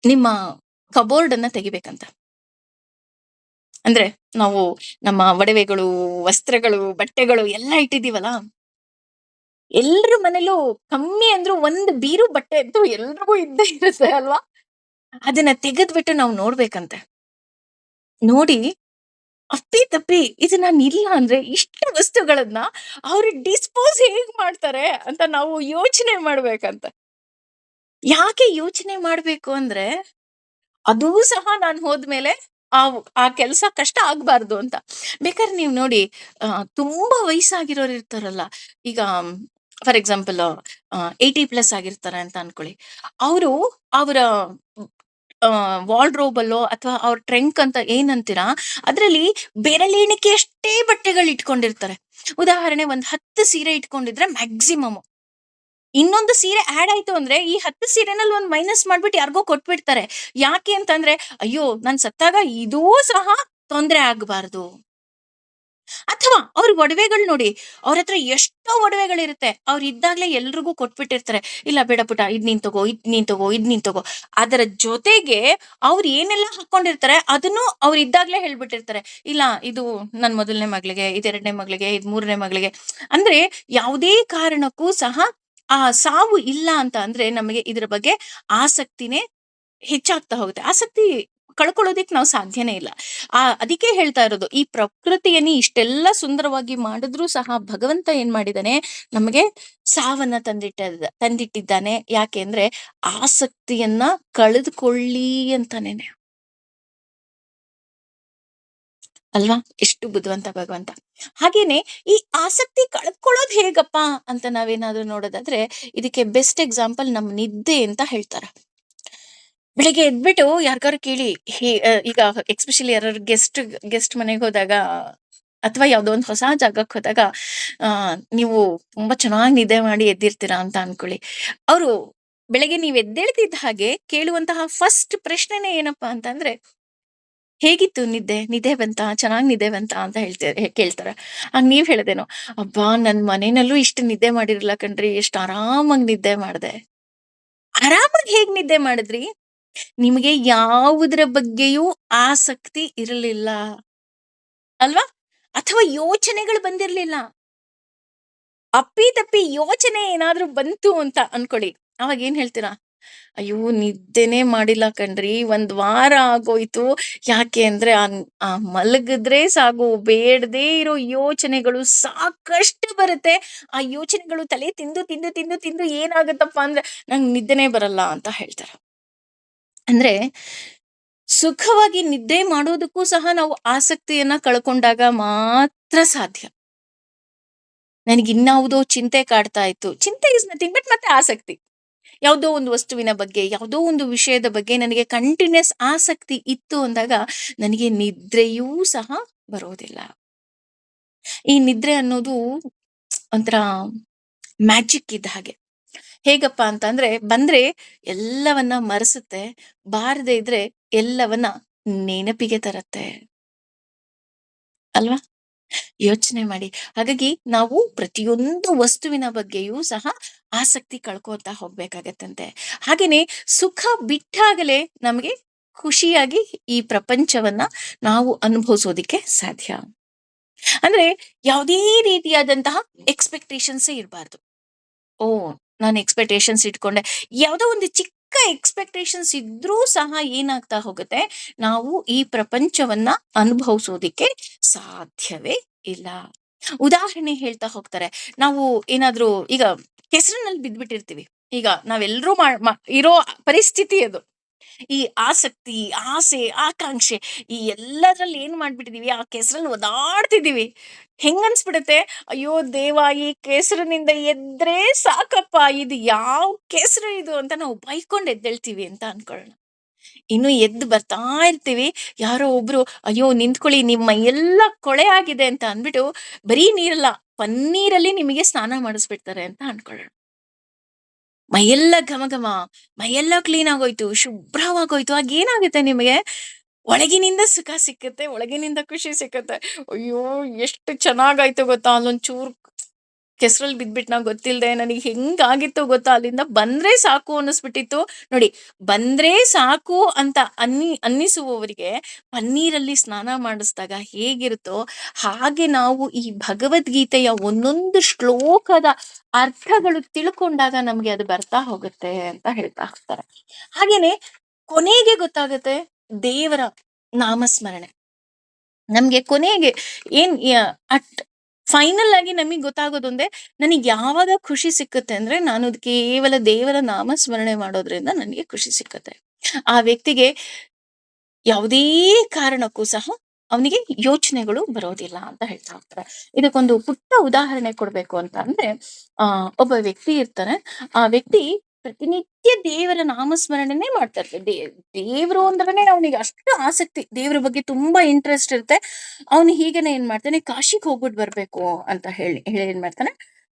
ನಿಮ್ಮ ಕಬೋರ್ಡ್ ಅನ್ನ ತೆಗಿಬೇಕಂತ. ಅಂದ್ರೆ ನಾವು ನಮ್ಮ ಒಡವೆಗಳು, ವಸ್ತ್ರಗಳು, ಬಟ್ಟೆಗಳು ಎಲ್ಲ ಇಟ್ಟಿದೀವಲ್ಲ, ಎಲ್ರ ಮನೇಲೂ ಕಮ್ಮಿ ಅಂದ್ರೂ ಒಂದು ಬೀರು ಬಟ್ಟೆ ಅಂತೂ ಎಲ್ರಿಗೂ ಇದ್ದೇ ಇರುತ್ತೆ ಅಲ್ವಾ? ಅದನ್ನ ತೆಗೆದ್ಬಿಟ್ಟು ನಾವು ನೋಡ್ಬೇಕಂತೆ. ನೋಡಿ, ಅಪ್ಪಿ ತಪ್ಪಿ ಇದು ನಾನು ಇಲ್ಲ ಅಂದ್ರೆ ಇಷ್ಟು ವಸ್ತುಗಳನ್ನ ಅವ್ರು ಡಿಸ್ಪೋಸ್ ಹೇಗ್ ಮಾಡ್ತಾರೆ ಅಂತ ನಾವು ಯೋಚನೆ ಮಾಡ್ಬೇಕಂತೆ. ಯಾಕೆ ಯೋಚನೆ ಮಾಡ್ಬೇಕು ಅಂದ್ರೆ, ಅದೂ ಸಹ ನಾನು ಹೋದ್ಮೇಲೆ ಆ ಆ ಕೆಲಸ ಕಷ್ಟ ಆಗ್ಬಾರ್ದು ಅಂತ. ಬೇಕಾದ್ರೆ ನೀವು ನೋಡಿ, ತುಂಬಾ ವಯಸ್ಸಾಗಿರೋರು ಇರ್ತಾರಲ್ಲ, ಈಗ ಫಾರ್ ಎಕ್ಸಾಂಪಲ್ 80+ ಆಗಿರ್ತಾರೆ ಅಂತ ಅನ್ಕೊಳ್ಳಿ. ಅವರು ಅವರ ವಾರ್ಡ್ರೋಬ್ ಅಲ್ಲೋ ಅಥವಾ ಅವ್ರ ಟ್ರಂಕ್ ಅಂತ ಏನಂತೀರಾ, ಅದ್ರಲ್ಲಿ ಬೆರಳೆಣಿಕೆಯಷ್ಟೇ ಬಟ್ಟೆಗಳು ಇಟ್ಕೊಂಡಿರ್ತಾರೆ. ಉದಾಹರಣೆ, ಒಂದ್ 10 ಸೀರೆ ಇಟ್ಕೊಂಡಿದ್ರೆ ಮ್ಯಾಕ್ಸಿಮಮ್. ಇನ್ನೊಂದು ಸೀರೆ ಆಡ್ ಆಯ್ತು ಅಂದ್ರೆ ಈ 10 ಸೀರೆನಲ್ಲಿ ಒಂದು ಮೈನಸ್ ಮಾಡ್ಬಿಟ್ಟು ಯಾರಿಗೋ ಕೊಟ್ಬಿಡ್ತಾರೆ. ಯಾಕೆ ಅಂತಂದ್ರೆ, ಅಯ್ಯೋ ನಾನ್ ಸತ್ತಾಗ ಇದೂ ಸಹ ತೊಂದ್ರೆ ಆಗ್ಬಾರ್ದು. ಅಥವಾ ಅವ್ರ ಒಡವೆಗಳು ನೋಡಿ, ಅವ್ರ ಹತ್ರ ಎಷ್ಟೋ ಒಡವೆಗಳಿರುತ್ತೆ, ಅವ್ರು ಇದ್ದಾಗ್ಲೇ ಎಲ್ರಿಗೂ ಕೊಟ್ಬಿಟ್ಟಿರ್ತಾರೆ. ಇಲ್ಲ ಬೇಡ ಪುಟ, ಇದ್ ನೀನ್ ತಗೋ, ಇದ್ ನೀನ್ ತಗೋ, ಇದ್ ನೀನ್ ತಗೋ. ಅದರ ಜೊತೆಗೆ ಅವ್ರು ಏನೆಲ್ಲ ಹಾಕೊಂಡಿರ್ತಾರೆ ಅದನ್ನು ಅವ್ರು ಇದ್ದಾಗ್ಲೇ ಹೇಳ್ಬಿಟ್ಟಿರ್ತಾರೆ. ಇಲ್ಲ ಇದು ನನ್ ಮೊದಲನೇ ಮಗಳಿಗೆ, ಇದು 2ನೇ ಮಗಳಿಗೆ, ಇದು 3ನೇ ಮಗಳಿಗೆ. ಅಂದ್ರೆ ಯಾವುದೇ ಕಾರಣಕ್ಕೂ ಸಹ ಆ ಸಾವು ಇಲ್ಲ ಅಂತ ಅಂದ್ರೆ ನಮಗೆ ಇದ್ರ ಬಗ್ಗೆ ಆಸಕ್ತಿನೇ ಹೆಚ್ಚಾಗ್ತಾ ಹೋಗುತ್ತೆ. ಆಸಕ್ತಿ ಕಳ್ಕೊಳ್ಳೋದಿಕ್ ನಾವು ಸಾಧ್ಯನೇ ಇಲ್ಲ. ಅದಕ್ಕೆ ಹೇಳ್ತಾ ಇರೋದು, ಈ ಪ್ರಕೃತಿಯನ್ನ ಇಷ್ಟೆಲ್ಲ ಸುಂದರವಾಗಿ ಮಾಡಿದ್ರೂ ಸಹ ಭಗವಂತ ಏನ್ ಮಾಡಿದಾನೆ, ನಮಗೆ ಸಾವನ್ನ ತಂದಿಟ್ಟಿದ್ದಾನೆ. ಯಾಕೆ ಅಂದ್ರೆ ಆಸಕ್ತಿಯನ್ನ ಕಳೆದುಕೊಳ್ಳಿ ಅಂತಾನೇನೆ ಅಲ್ವಾ? ಎಷ್ಟು ಬುದ್ಧಿವಂತ ಭಗವಂತ. ಹಾಗೇನೆ ಈ ಆಸಕ್ತಿ ಕಳ್ಕೊಳ್ಳೋದ್ ಹೇಗಪ್ಪ ಅಂತ ನಾವೇನಾದ್ರೂ ನೋಡೋದಾದ್ರೆ, ಇದಕ್ಕೆ ಬೆಸ್ಟ್ ಎಕ್ಸಾಂಪಲ್ ನಮ್ ನಿದ್ದೆ ಅಂತ ಹೇಳ್ತಾರೆ. ಬೆಳಿಗ್ಗೆ ಎದ್ಬಿಟ್ಟು ಯಾರಿಗಾರು ಕೇಳಿ, ಈಗ ಎಸ್ಪೆಷಲಿ ಯಾರು ಗೆಸ್ಟ್ ಮನೆಗೆ ಹೋದಾಗ ಅಥವಾ ಯಾವ್ದೋ ಒಂದು ಹೊಸ ಜಾಗಕ್ಕೆ ಹೋದಾಗ, ನೀವು ತುಂಬಾ ಚೆನ್ನಾಗಿ ನಿದ್ದೆ ಮಾಡಿ ಎದ್ದಿರ್ತೀರಾ ಅಂತ ಅನ್ಕೊಳ್ಳಿ. ಅವರು ಬೆಳಗ್ಗೆ ನೀವ್ ಎದ್ದೇಳ್ತಿದ್ದ ಹಾಗೆ ಕೇಳುವಂತಹ ಫಸ್ಟ್ ಪ್ರಶ್ನೆನೇ ಏನಪ್ಪಾ ಅಂತಂದ್ರೆ, ಹೇಗಿತ್ತು ನಿದ್ದೆ, ನಿದ್ದೆ ಬಂತಾ, ಚೆನ್ನಾಗಿ ನಿದ್ದೆ ಬಂತಾ ಅಂತ ಕೇಳ್ತಾರ. ಆಗ ನೀವ್ ಹೇಳದೇನೋ, ಅಬ್ಬಾ ನನ್ ಮನೆಯಲ್ಲೂ ಇಷ್ಟು ನಿದ್ದೆ ಮಾಡಿರಲ್ಲ ಕಣ್ರಿ, ಎಷ್ಟು ಆರಾಮಾಗಿ ನಿದ್ದೆ ಮಾಡ್ದೆ. ಆರಾಮಾಗಿ ಹೇಗ್ ನಿದ್ದೆ ಮಾಡಿದ್ರಿ? ನಿಮಗೆ ಯಾವುದರ ಬಗ್ಗೆಯೂ ಆಸಕ್ತಿ ಇರಲಿಲ್ಲ ಅಲ್ವಾ? ಅಥವಾ ಯೋಚನೆಗಳು ಬಂದಿರ್ಲಿಲ್ಲ. ಅಪ್ಪಿ-ತಪ್ಪಿ ಯೋಚನೆ ಏನಾದ್ರೂ ಬಂತು ಅಂತ ಅನ್ಕೊಳ್ಳಿ. ಅವಾಗ ಏನ್ ಹೇಳ್ತೀರಾ? ಅಯ್ಯೋ ನಿದ್ದೆನೇ ಮಾಡಿಲ್ಲ ಕಣ್ರಿ, 1 ವಾರ ಆಗೋಯ್ತು. ಯಾಕೆ ಅಂದ್ರೆ ಆ ಮಲಗಿದ್ರೆ ಸಾಕು, ಬೇಡದೇ ಇರೋ ಯೋಚನೆಗಳು ಸಾಕಷ್ಟು ಬರುತ್ತೆ. ಆ ಯೋಚನೆಗಳು ತಲೆ ತಿಂದು ತಿಂದು ತಿಂದು ತಿಂದು ಏನಾಗುತ್ತಪ್ಪ ಅಂದ್ರೆ ನಂಗೆ ನಿದ್ದೆನೇ ಬರಲ್ಲ ಅಂತ ಹೇಳ್ತಾರೆ. ಅಂದ್ರೆ ಸುಖವಾಗಿ ನಿದ್ದೆ ಮಾಡೋದಕ್ಕೂ ಸಹ ನಾವು ಆಸಕ್ತಿಯನ್ನ ಕಳ್ಕೊಂಡಾಗ ಮಾತ್ರ ಸಾಧ್ಯ. ನನಗಿನ್ಯಾವುದೋ ಚಿಂತೆ ಕಾಡ್ತಾ ಇತ್ತು. ಚಿಂತೆ ಇಸ್ ನಥಿಂಗ್ ಬಟ್ ಮತ್ತೆ ಆಸಕ್ತಿ. ಯಾವುದೋ ಒಂದು ವಸ್ತುವಿನ ಬಗ್ಗೆ, ಯಾವುದೋ ಒಂದು ವಿಷಯದ ಬಗ್ಗೆ ನನಗೆ ಕಂಟಿನ್ಯೂಸ್ ಆಸಕ್ತಿ ಇತ್ತು ಅಂದಾಗ ನನಗೆ ನಿದ್ರೆಯೂ ಸಹ ಬರೋದಿಲ್ಲ. ಈ ನಿದ್ರೆ ಅನ್ನೋದು ಒಂಥರ ಮ್ಯಾಜಿಕ್ ಇದ್ದ ಹಾಗೆ. ಹೇಗಪ್ಪ ಅಂತಂದ್ರೆ, ಬಂದ್ರೆ ಎಲ್ಲವನ್ನ ಮರೆಸುತ್ತೆ, ಬಾರದೆ ಇದ್ರೆ ಎಲ್ಲವನ್ನ ನೆನಪಿಗೆ ತರತ್ತೆ. ಅಲ್ವಾ? ಯೋಚನೆ ಮಾಡಿ. ಹಾಗಾಗಿ ನಾವು ಪ್ರತಿಯೊಂದು ವಸ್ತುವಿನ ಬಗ್ಗೆಯೂ ಸಹ ಆಸಕ್ತಿ ಕಳ್ಕೋತಾ ಹೋಗ್ಬೇಕಾಗತ್ತಂತೆ. ಹಾಗೇನೆ ಸುಖ ಬಿಟ್ಟಾಗಲೇ ನಮಗೆ ಖುಷಿಯಾಗಿ ಈ ಪ್ರಪಂಚವನ್ನ ನಾವು ಅನುಭವಿಸೋದಿಕ್ಕೆ ಸಾಧ್ಯ. ಅಂದ್ರೆ ಯಾವುದೇ ರೀತಿಯಾದಂತಹ ಎಕ್ಸ್‌ಪೆಕ್ಟೇಷನ್ಸೇ ಇರಬಾರ್ದು. ಓಹ್! ನಾನು ಎಕ್ಸ್‌ಪೆಕ್ಟೇಷನ್ಸ್ ಇಟ್ಕೊಂಡೆ. ಯಾವುದೋ ಒಂದು ಚಿಕ್ಕ ಎಕ್ಸ್‌ಪೆಕ್ಟೇಷನ್ಸ್ ಇದ್ರೂ ಸಹ ಏನಾಗ್ತಾ ಹೋಗುತ್ತೆ, ನಾವು ಈ ಪ್ರಪಂಚವನ್ನ ಅನುಭವಿಸೋದಿಕ್ಕೆ ಸಾಧ್ಯವೇ ಇಲ್ಲ. ಉದಾಹರಣೆ ಹೇಳ್ತಾ ಹೋಗ್ತಾರೆ. ನಾವು ಏನಾದ್ರೂ ಈಗ ಕೆಸರಿನಲ್ಲಿ ಬಿದ್ಬಿಟ್ಟಿರ್ತೀವಿ. ಈಗ ನಾವೆಲ್ಲರೂ ಮಾ ಮ ಇರೋ ಪರಿಸ್ಥಿತಿ ಅದು. ಈ ಆಸಕ್ತಿ, ಆಸೆ, ಆಕಾಂಕ್ಷೆ ಈ ಎಲ್ಲದ್ರಲ್ಲಿ ಏನ್ ಮಾಡ್ಬಿಟ್ಟಿದೀವಿ, ಆ ಕೆಸರಲ್ಲಿ ಒದಾಡ್ತಿದೀವಿ. ಹೆಂಗನ್ಸ್ಬಿಡುತ್ತೆ, ಅಯ್ಯೋ ದೇವ! ಈ ಕೆಸರಿನಿಂದ ಎದ್ರೆ ಸಾಕಪ್ಪ. ಇದು ಯಾವ ಕೆಸರು ಇದು ಅಂತ ನಾವು ಬೈಕೊಂಡ್ ಎದ್ದೇಳ್ತೀವಿ ಅಂತ ಅನ್ಕೊಳ್ಳೋಣ. ಇನ್ನು ಎದ್ದು ಬರ್ತಾ ಇರ್ತೀವಿ. ಯಾರೋ ಒಬ್ರು, ಅಯ್ಯೋ ನಿಂತ್ಕೊಳ್ಳಿ ನಿಮ್ಮ ಮೈಯೆಲ್ಲ ಕೊಳೆ ಆಗಿದೆ ಅಂತ ಅಂದ್ಬಿಟ್ಟು, ಬರೀ ನೀರಲ್ಲ, ಪನ್ನೀರಲ್ಲಿ ನಿಮಗೆ ಸ್ನಾನ ಮಾಡಿಸ್ಬಿಡ್ತಾರೆ ಅಂತ ಅನ್ಕೊಳ್ಳೋಣ. ಮೈಯೆಲ್ಲ ಘಮ ಘಮ, ಮೈಯೆಲ್ಲ ಕ್ಲೀನ್ ಆಗೋಯ್ತು, ಶುಭ್ರವಾಗೋಯ್ತು. ಆಗೇನಾಗುತ್ತೆ ನಿಮಗೆ? ಒಳಗಿನಿಂದ ಸುಖ ಸಿಕ್ಕುತ್ತೆ, ಒಳಗಿನಿಂದ ಖುಷಿ ಸಿಕ್ಕುತ್ತೆ. ಅಯ್ಯೋ! ಎಷ್ಟು ಚೆನ್ನಾಗಾಯ್ತು ಗೊತ್ತಾ? ಅಲ್ಲೊಂದ್ ಚೂರು ಕೆಸ್ರಲ್ಲಿ ಬಿದ್ಬಿಟ್ನಾ ಗೊತ್ತಿಲ್ದೆ. ನನಗ್ ಹೆಂಗಾಗಿತ್ತು ಗೊತ್ತಾ? ಅಲ್ಲಿಂದ ಬಂದ್ರೆ ಸಾಕು ಅನ್ನಿಸ್ಬಿಟ್ಟಿತ್ತು. ನೋಡಿ, ಬಂದ್ರೆ ಸಾಕು ಅಂತ ಅನ್ನಿಸುವವರಿಗೆ ಪನ್ನೀರಲ್ಲಿ ಸ್ನಾನ ಮಾಡಿಸ್ದಾಗ ಹೇಗಿರುತ್ತೋ, ಹಾಗೆ ನಾವು ಈ ಭಗವದ್ಗೀತೆಯ ಒಂದೊಂದು ಶ್ಲೋಕದ ಅರ್ಥಗಳು ತಿಳ್ಕೊಂಡಾಗ ನಮ್ಗೆ ಅದು ಬರ್ತಾ ಹೋಗುತ್ತೆ ಅಂತ ಹೇಳ್ತಾ ಹೋಗ್ತಾರೆ. ಹಾಗೇನೆ ಕೊನೆಗೆ ಗೊತ್ತಾಗುತ್ತೆ ದೇವರ ನಾಮಸ್ಮರಣೆ. ನಮ್ಗೆ ಕೊನೆಗೆ ಏನ್ ಅಟ್ ಫೈನಲ್ ಆಗಿ ನಮಿಗ್ ಗೊತ್ತಾಗೋದೊಂದೇ, ನನಗ್ ಯಾವಾಗ ಖುಷಿ ಸಿಕ್ಕುತ್ತೆ ಅಂದ್ರೆ, ನಾನು ಅದು ಕೇವಲ ದೇವರ ನಾಮಸ್ಮರಣೆ ಮಾಡೋದ್ರಿಂದ ನನಗೆ ಖುಷಿ ಸಿಕ್ಕತ್ತೆ. ಆ ವ್ಯಕ್ತಿಗೆ ಯಾವುದೇ ಕಾರಣಕ್ಕೂ ಸಹ ಅವನಿಗೆ ಯೋಚನೆಗಳು ಬರೋದಿಲ್ಲ ಅಂತ ಹೇಳ್ತಾ ಹೋಗ್ತಾರೆ. ಇದಕ್ಕೊಂದು ಪುಟ್ಟ ಉದಾಹರಣೆ ಕೊಡ್ಬೇಕು ಅಂತ ಅಂದ್ರೆ, ಒಬ್ಬ ವ್ಯಕ್ತಿ ಇರ್ತಾನೆ. ಆ ವ್ಯಕ್ತಿ ಪ್ರತಿನಿತ್ಯ ದೇವರ ನಾಮಸ್ಮರಣೆನೇ ಮಾಡ್ತಾ ಇರ್ತಾರೆ. ದೇವ್ರು ಅಂದ್ರೇನೆ ಅವನಿಗೆ ಅಷ್ಟು ಆಸಕ್ತಿ, ದೇವ್ರ ಬಗ್ಗೆ ತುಂಬಾ ಇಂಟ್ರೆಸ್ಟ್ ಇರುತ್ತೆ. ಅವನು ಹೀಗೇನೆ ಏನ್ ಮಾಡ್ತಾನೆ, ಕಾಶಿಗ್ ಹೋಗ್ಬಿಟ್ಟು ಬರ್ಬೇಕು ಅಂತ ಹೇಳಿ ಏನ್ ಮಾಡ್ತಾನೆ,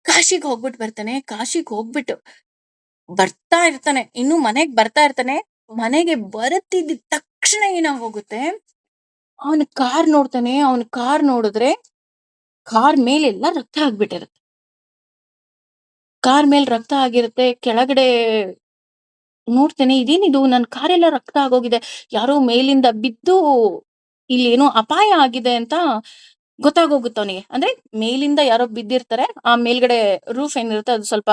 ಕಾಶಿಗ್ ಹೋಗ್ಬಿಟ್ಟು ಬರ್ತಾನೆ. ಕಾಶಿಗ್ ಹೋಗ್ಬಿಟ್ಟು ಬರ್ತಾ ಇರ್ತಾನೆ. ಇನ್ನು ಮನೆಗ್ ಬರ್ತಾ ಇರ್ತಾನೆ. ಮನೆಗೆ ಬರುತ್ತಿದ್ದ ತಕ್ಷಣ ಏನಾಗೋಗುತ್ತೆ, ಅವನು ಕಾರ್ ನೋಡ್ತಾನೆ. ಅವನು ಕಾರ್ ನೋಡಿದ್ರೆ ಕಾರ್ ಮೇಲೆಲ್ಲ ರಕ್ತ ಆಗ್ಬಿಟ್ಟಿರುತ್ತೆ. ಕಾರ್ ಮೇಲ್ ರಕ್ತ ಆಗಿರುತ್ತೆ. ಕೆಳಗಡೆ ನೋಡ್ತಾನೆ, ಇದೇನಿದು ನನ್ ಕಾರೆಲ್ಲ ರಕ್ತ ಆಗೋಗಿದೆ. ಯಾರೋ ಮೇಲಿಂದ ಬಿದ್ದು ಇಲ್ಲೇನೋ ಅಪಾಯ ಆಗಿದೆ ಅಂತ ಗೊತ್ತಾಗೋಗುತ್ತೆ ಅವನಿಗೆ. ಅಂದ್ರೆ ಮೇಲಿಂದ ಯಾರೋ ಬಿದ್ದಿರ್ತಾರೆ. ಆ ಮೇಲ್ಗಡೆ ರೂಫ್ ಏನಿರುತ್ತೆ ಅದು ಸ್ವಲ್ಪ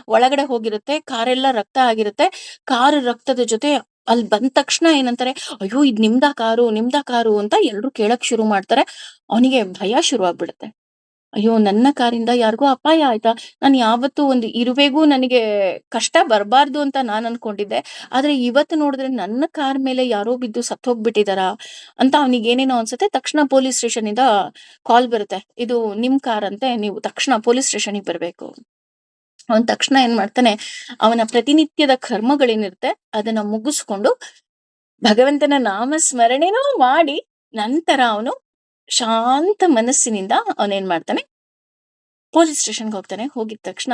ಒಳಗಡೆ ಹೋಗಿರುತ್ತೆ. ಕಾರೆಲ್ಲ ರಕ್ತ ಆಗಿರುತ್ತೆ. ಕಾರು ರಕ್ತದ ಜೊತೆ ಅಲ್ಲಿ ಬಂದ ತಕ್ಷಣ ಏನಂತಾರೆ, ಅಯ್ಯೋ! ಇದ್ ನಿಮ್ದಾ ಕಾರು? ನಿಮ್ದಾ ಕಾರು? ಅಂತ ಎಲ್ರು ಕೇಳಕ್ ಶುರು ಮಾಡ್ತಾರೆ. ಅವನಿಗೆ ಭಯ ಶುರು ಆಗ್ಬಿಡುತ್ತೆ. ಅಯ್ಯೋ! ನನ್ನ ಕಾರಿಂದ ಯಾರಿಗೋ ಅಪಾಯ ಆಯ್ತಾ? ನಾನು ಯಾವತ್ತೂ ಒಂದು ಇರುವೆಗೂ ನನಗೆ ಕಷ್ಟ ಬರಬಾರ್ದು ಅಂತ ನಾನ್ ಅನ್ಕೊಂಡಿದ್ದೆ. ಆದ್ರೆ ಇವತ್ತು ನೋಡಿದ್ರೆ ನನ್ನ ಕಾರ್ ಮೇಲೆ ಯಾರೋ ಬಿದ್ದು ಸತ್ತೋಗ್ಬಿಟ್ಟಿದಾರಾ? ಅಂತ ಅವನಿಗೆ ಏನೇನೋ ಅನ್ಸುತ್ತೆ. ತಕ್ಷಣ ಪೊಲೀಸ್ ಸ್ಟೇಷನ್‌ನಿಂದ ಕಾಲ್ ಬರುತ್ತೆ. ಇದು ನಿಮ್ ಕಾರ್ ಅಂತೆ. ನೀವು ತಕ್ಷಣ ಪೊಲೀಸ್ ಸ್ಟೇಷನ್‌ಗೆ ಬರ್ಬೇಕು. ಅವನ್ ತಕ್ಷಣ ಏನ್ ಮಾಡ್ತಾನೆ, ಅವನ ಪ್ರತಿನಿತ್ಯದ ಕರ್ಮಗಳೇನಿರುತ್ತೆ ಅದನ್ನ ಮುಗಿಸ್ಕೊಂಡು ಭಗವಂತನ ನಾಮ ಸ್ಮರಣೆನೂ ಮಾಡಿ, ನಂತರ ಅವನು ಶಾಂತ ಮನಸ್ಸಿನಿಂದ ಅವನೇನ್ ಮಾಡ್ತಾನೆ, ಪೊಲೀಸ್ ಸ್ಟೇಷನ್‌ಗೆ ಹೋಗ್ತಾನೆ. ಹೋಗಿದ ತಕ್ಷಣ,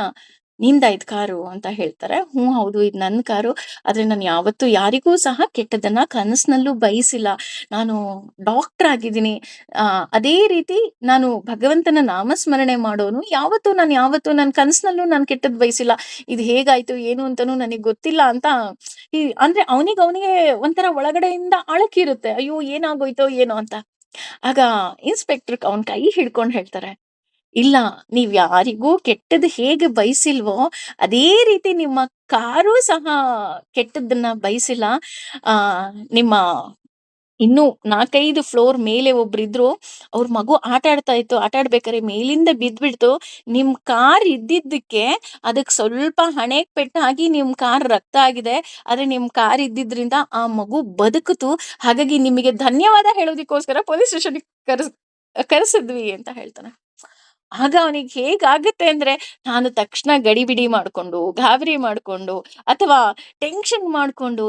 "ನಿಂದಾ ಇದ್ ಕಾರು?" ಅಂತ ಹೇಳ್ತಾರೆ. "ಹ್ಞೂ ಹೌದು, ಇದು ನನ್ ಕಾರು. ಆದ್ರೆ ನಾನು ಯಾವತ್ತೂ ಯಾರಿಗೂ ಸಹ ಕೆಟ್ಟದ್ದನ್ನ ಕನಸ್ನಲ್ಲೂ ಬಯಸಿಲ್ಲ. ನಾನು ಡಾಕ್ಟರ್ ಆಗಿದ್ದೀನಿ. ಅದೇ ರೀತಿ ನಾನು ಭಗವಂತನ ನಾಮಸ್ಮರಣೆ ಮಾಡೋನು. ಯಾವತ್ತೂ ನನ್ ಕನಸ್ನಲ್ಲೂ ನಾನ್ ಕೆಟ್ಟದ್ ಬಯಸಿಲ್ಲ. ಇದು ಹೇಗಾಯ್ತು ಏನು ಅಂತಾನೂ ನನಗ್ ಗೊತ್ತಿಲ್ಲ" ಅಂತ ಅಂದ್ರೆ ಅವನಿಗೆ ಒಂಥರ ಒಳಗಡೆಯಿಂದ ಅಳಕಿರುತ್ತೆ. ಅಯ್ಯೋ! ಏನಾಗೋಯ್ತೋ ಏನೋ ಅಂತ. ಆಗ ಇನ್ಸ್‌ಪೆಕ್ಟರ್ ಅವನ್ ಕೈ ಹಿಡ್ಕೊಂಡ್ ಹೇಳ್ತಾರೆ, ಇಲ್ಲ, ನೀವ್ ಯಾರಿಗೂ ಕೆಟ್ಟದ್ ಹೇಗೆ ಬಯಸಿಲ್ವೋ, ಅದೇ ರೀತಿ ನಿಮ್ಮ ಕಾರು ಸಹ ಕೆಟ್ಟದ್ದನ್ನ ಬಯಸಿಲ್ಲ. ಆ ನಿಮ್ಮ ಇನ್ನೂ 4, 5 ಫ್ಲೋರ್ ಮೇಲೆ ಒಬ್ರಿದ್ರು. ಅವ್ರ ಮಗು ಆಟ ಆಡ್ತಾ ಇತ್ತು. ಆಟ ಆಡ್ಬೇಕಾದ್ರೆ ಮೇಲಿಂದ ಬಿದ್ಬಿಡ್ತು. ನಿಮ್ ಕಾರ್ ಇದ್ದಿದ್ದಕ್ಕೆ ಅದಕ್ ಸ್ವಲ್ಪ ಹಣೆಗ್ ಪೆಟ್ಟಾಗಿ ನಿಮ್ ಕಾರ್ ರಕ್ತ ಆಗಿದೆ. ಆದ್ರೆ ನಿಮ್ ಕಾರ್ ಇದ್ದಿದ್ರಿಂದ ಆ ಮಗು ಬದುಕಿತು. ಹಾಗಾಗಿ ನಿಮಗೆ ಧನ್ಯವಾದ ಹೇಳೋದಕ್ಕೋಸ್ಕರ ಪೊಲೀಸ್ ಸ್ಟೇಷನ್‌ಗೆ ಕರೆಸಿದ್ವಿ ಅಂತ ಹೇಳ್ತಾನೆ. ಆಗ ಅವನಿಗೆ ಹೇಗಾಗುತ್ತೆ ಅಂದ್ರೆ, ನಾನು ತಕ್ಷಣ ಗಡಿಬಿಡಿ ಮಾಡ್ಕೊಂಡು, ಗಾಬರಿ ಮಾಡ್ಕೊಂಡು, ಅಥವಾ ಟೆನ್ಷನ್ ಮಾಡ್ಕೊಂಡು,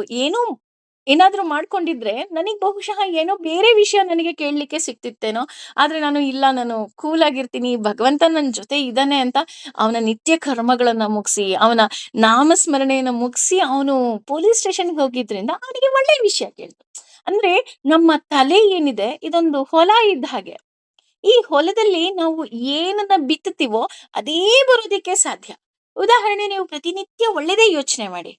ಏನಾದ್ರೂ ಮಾಡ್ಕೊಂಡಿದ್ರೆ, ನನಗ್ ಬಹುಶಃ ಏನೋ ಬೇರೆ ವಿಷಯ ನನಗೆ ಕೇಳಲಿಕ್ಕೆ ಸಿಕ್ತಿತ್ತೇನೋ. ಆದ್ರೆ ನಾನು ಕೂಲ್ ಆಗಿರ್ತೀನಿ, ಭಗವಂತ ನನ್ ಜೊತೆ ಇದ್ದಾನೆ ಅಂತ ಅವನ ನಿತ್ಯ ಕರ್ಮಗಳನ್ನ ಮುಗಿಸಿ, ಅವನ ನಾಮಸ್ಮರಣೆಯನ್ನ ಮುಗಿಸಿ, ಅವನು ಪೊಲೀಸ್ ಸ್ಟೇಷನ್‌ಗೆ ಹೋಗಿದ್ರಿಂದ ಅವನಿಗೆ ಒಳ್ಳೆ ವಿಷಯ ಕೇಳ್ತು. ಅಂದ್ರೆ ನಮ್ಮ ತಲೆ ಏನಿದೆ, ಇದೊಂದು ಹೊಲ ಇದ್ದ ಹಾಗೆ. ಈ ಹೊಲದಲ್ಲಿ ನಾವು ಏನನ್ನ ಬಿತ್ತುತ್ತೀವೋ ಅದೇ ಬರೋದಕ್ಕೆ ಸಾಧ್ಯ. ಉದಾಹರಣೆ, ನೀವು ಪ್ರತಿನಿತ್ಯ ಒಳ್ಳೆದೇ ಯೋಚನೆ ಮಾಡಿ,